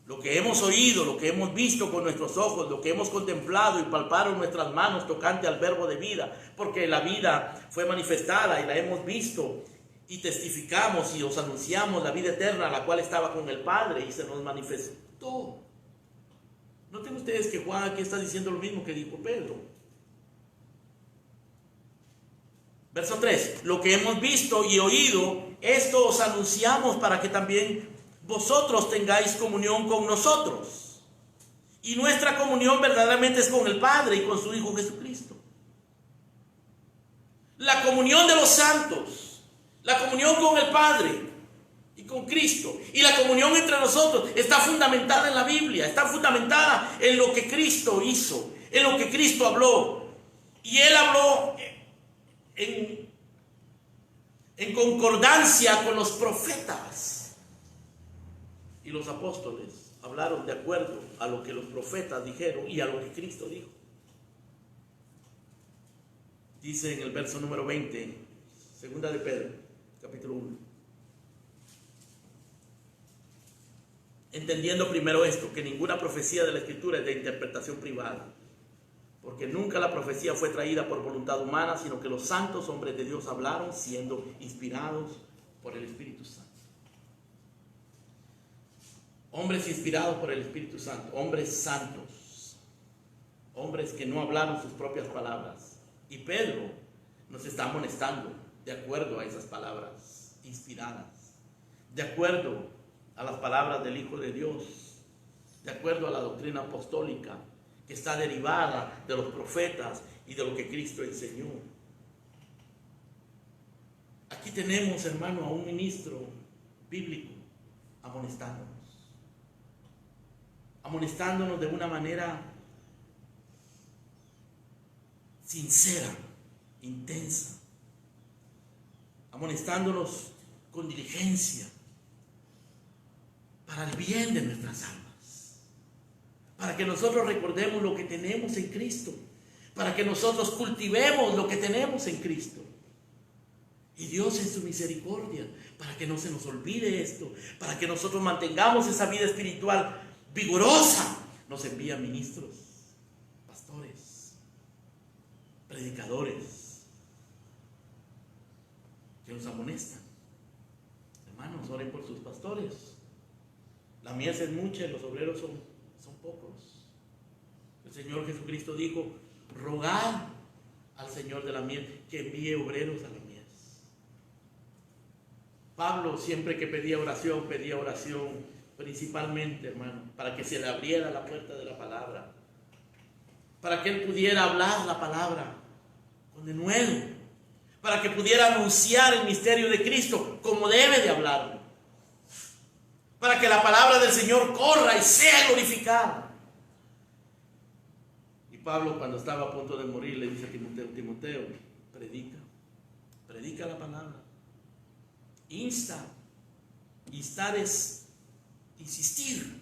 Lo que hemos oído, lo que hemos visto con nuestros ojos, lo que hemos contemplado y palparon nuestras manos tocante al verbo de vida, porque la vida fue manifestada y la hemos visto y testificamos y os anunciamos la vida eterna, la cual estaba con el Padre y se nos manifestó. Noten ustedes que Juan aquí está diciendo lo mismo que dijo Pedro. Verso 3: lo que hemos visto y oído, esto os anunciamos para que también vosotros tengáis comunión con nosotros. Y nuestra comunión verdaderamente es con el Padre y con su Hijo Jesucristo. La comunión de los santos, la comunión con el Padre y con Cristo, y la comunión entre nosotros está fundamentada en la Biblia, está fundamentada en lo que Cristo hizo, en lo que Cristo habló. Y Él habló en en concordancia con los profetas. Y los apóstoles hablaron de acuerdo a lo que los profetas dijeron y a lo que Cristo dijo. Dice en el verso número 20, segunda de Pedro, capítulo 1. Entendiendo primero esto, que ninguna profecía de la Escritura es de interpretación privada, porque nunca la profecía fue traída por voluntad humana, sino que los santos hombres de Dios hablaron siendo inspirados por el Espíritu Santo. Hombres inspirados por el Espíritu Santo, hombres santos, hombres que no hablaron sus propias palabras. Y Pedro nos está amonestando de acuerdo a esas palabras inspiradas, de acuerdo a las palabras del Hijo de Dios, de acuerdo a la doctrina apostólica que está derivada de los profetas y de lo que Cristo enseñó. Aquí tenemos, hermano, a un ministro bíblico amonestándonos de una manera sincera, intensa, amonestándonos con diligencia para el bien de nuestras almas, para que nosotros recordemos lo que tenemos en Cristo, para que nosotros cultivemos lo que tenemos en Cristo. Y Dios en su misericordia, para que no se nos olvide esto, para que nosotros mantengamos esa vida espiritual vigorosa, nos envía ministros, pastores, predicadores, que nos amonestan. Hermanos, oren por sus pastores. La mies es mucha y los obreros son pocos. El Señor Jesucristo dijo: rogad al Señor de la mies que envíe obreros a la mies. Pablo, siempre que pedía oración principalmente, hermano, para que se le abriera la puerta de la palabra, para que él pudiera hablar la palabra con denuedo, para que pudiera anunciar el misterio de Cristo como debe de hablarlo, para que la palabra del Señor corra y sea glorificada. Y Pablo, cuando estaba a punto de morir, le dice a Timoteo, predica la palabra, instar es insistir,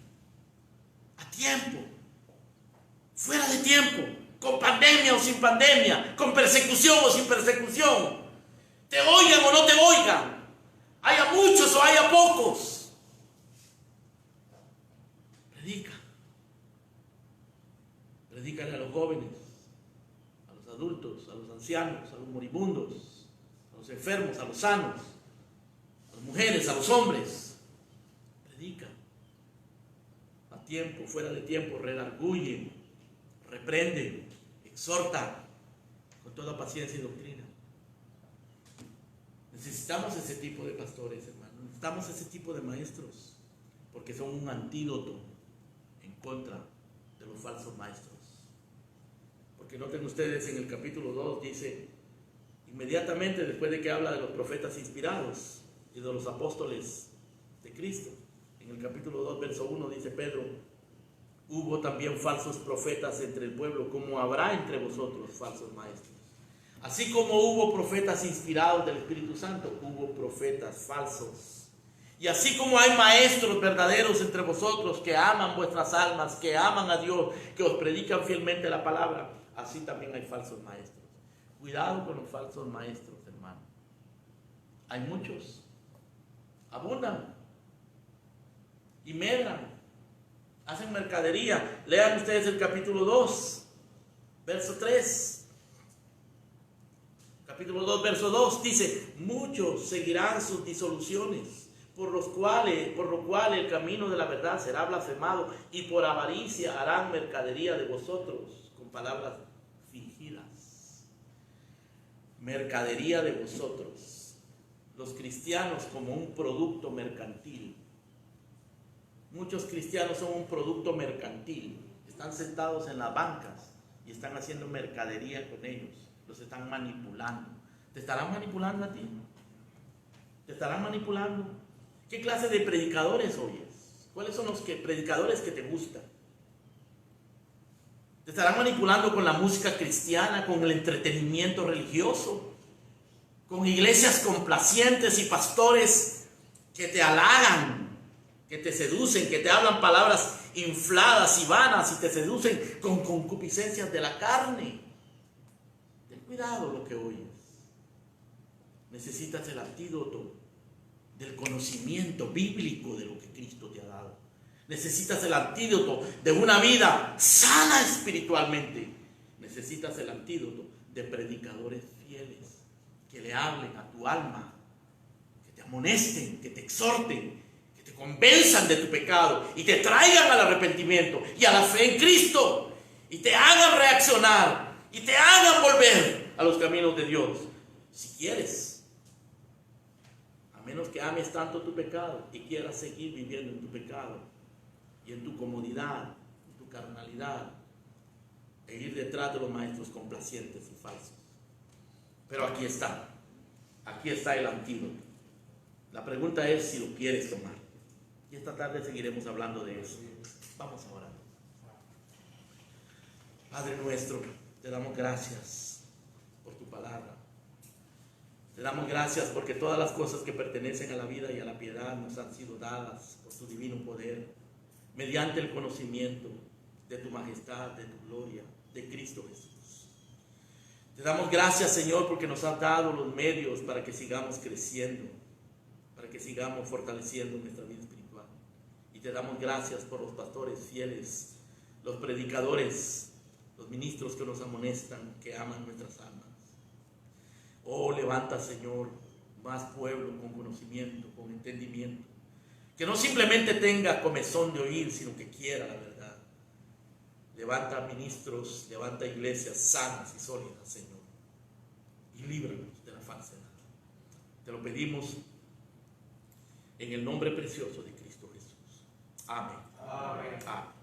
a tiempo, fuera de tiempo, con pandemia o sin pandemia, con persecución o sin persecución, te oigan o no te oigan, haya muchos o haya pocos. Predícale a los jóvenes, a los adultos, a los ancianos, a los moribundos, a los enfermos, a los sanos, a las mujeres, a los hombres. Predica. A tiempo, fuera de tiempo, redarguye, reprende, exhorta con toda paciencia y doctrina. Necesitamos ese tipo de pastores, hermanos. Necesitamos ese tipo de maestros, porque son un antídoto en contra de los falsos maestros. Porque noten ustedes, en el capítulo 2 dice, inmediatamente después de que habla de los profetas inspirados y de los apóstoles de Cristo, en el capítulo 2, verso 1 dice Pedro: hubo también falsos profetas entre el pueblo, como habrá entre vosotros falsos maestros. Así como hubo profetas inspirados del Espíritu Santo, hubo profetas falsos. Y así como hay maestros verdaderos entre vosotros que aman vuestras almas, que aman a Dios, que os predican fielmente la palabra, así también hay falsos maestros. Cuidado con los falsos maestros, hermano. Hay muchos, abundan y medran, hacen mercadería. Lean ustedes el capítulo 2, verso 3. Capítulo 2, verso 2 dice: muchos seguirán sus disoluciones, por lo cual el camino de la verdad será blasfemado, y por avaricia harán mercadería de vosotros con palabras fingidas. Mercadería de vosotros. Los cristianos como un producto mercantil. Muchos cristianos son un producto mercantil. Están sentados en las bancas y están haciendo mercadería con ellos. Los están manipulando. ¿Te estarán manipulando a ti? ¿Te estarán manipulando? ¿Qué clase de predicadores oyes? ¿Cuáles son los predicadores que te gustan? ¿Te estarán manipulando con la música cristiana, con el entretenimiento religioso, con iglesias complacientes y pastores que te halagan, que te seducen, que te hablan palabras infladas y vanas y te seducen con concupiscencias de la carne. Ten cuidado lo que oyes. Necesitas el antídoto del conocimiento bíblico de lo que Cristo te ha dado. Necesitas el antídoto de una vida sana espiritualmente. Necesitas el antídoto de predicadores fieles que le hablen a tu alma, que te amonesten, que te exhorten, que te convenzan de tu pecado y te traigan al arrepentimiento y a la fe en Cristo y te hagan reaccionar y te hagan volver a los caminos de Dios. Si quieres, a menos que ames tanto tu pecado y quieras seguir viviendo en tu pecado y en tu comodidad, en tu carnalidad, e ir detrás de los maestros complacientes y falsos. Pero aquí está el antídoto. La pregunta es si lo quieres tomar. Y esta tarde seguiremos hablando de eso. Vamos a orar. Padre nuestro, te damos gracias por tu palabra. Te damos gracias porque todas las cosas que pertenecen a la vida y a la piedad nos han sido dadas por tu divino poder, mediante el conocimiento de tu majestad, de tu gloria, de Cristo Jesús. Te damos gracias, Señor, porque nos has dado los medios para que sigamos creciendo, para que sigamos fortaleciendo nuestra vida espiritual. Y te damos gracias por los pastores fieles, los predicadores, los ministros que nos amonestan, que aman nuestras almas. Oh, levanta, Señor, más pueblo con conocimiento, con entendimiento, que no simplemente tenga comezón de oír, sino que quiera la verdad. Levanta ministros, levanta iglesias sanas y sólidas, Señor, y líbranos de la falsedad. Te lo pedimos en el nombre precioso de Cristo Jesús. Amén. Amén. Amén.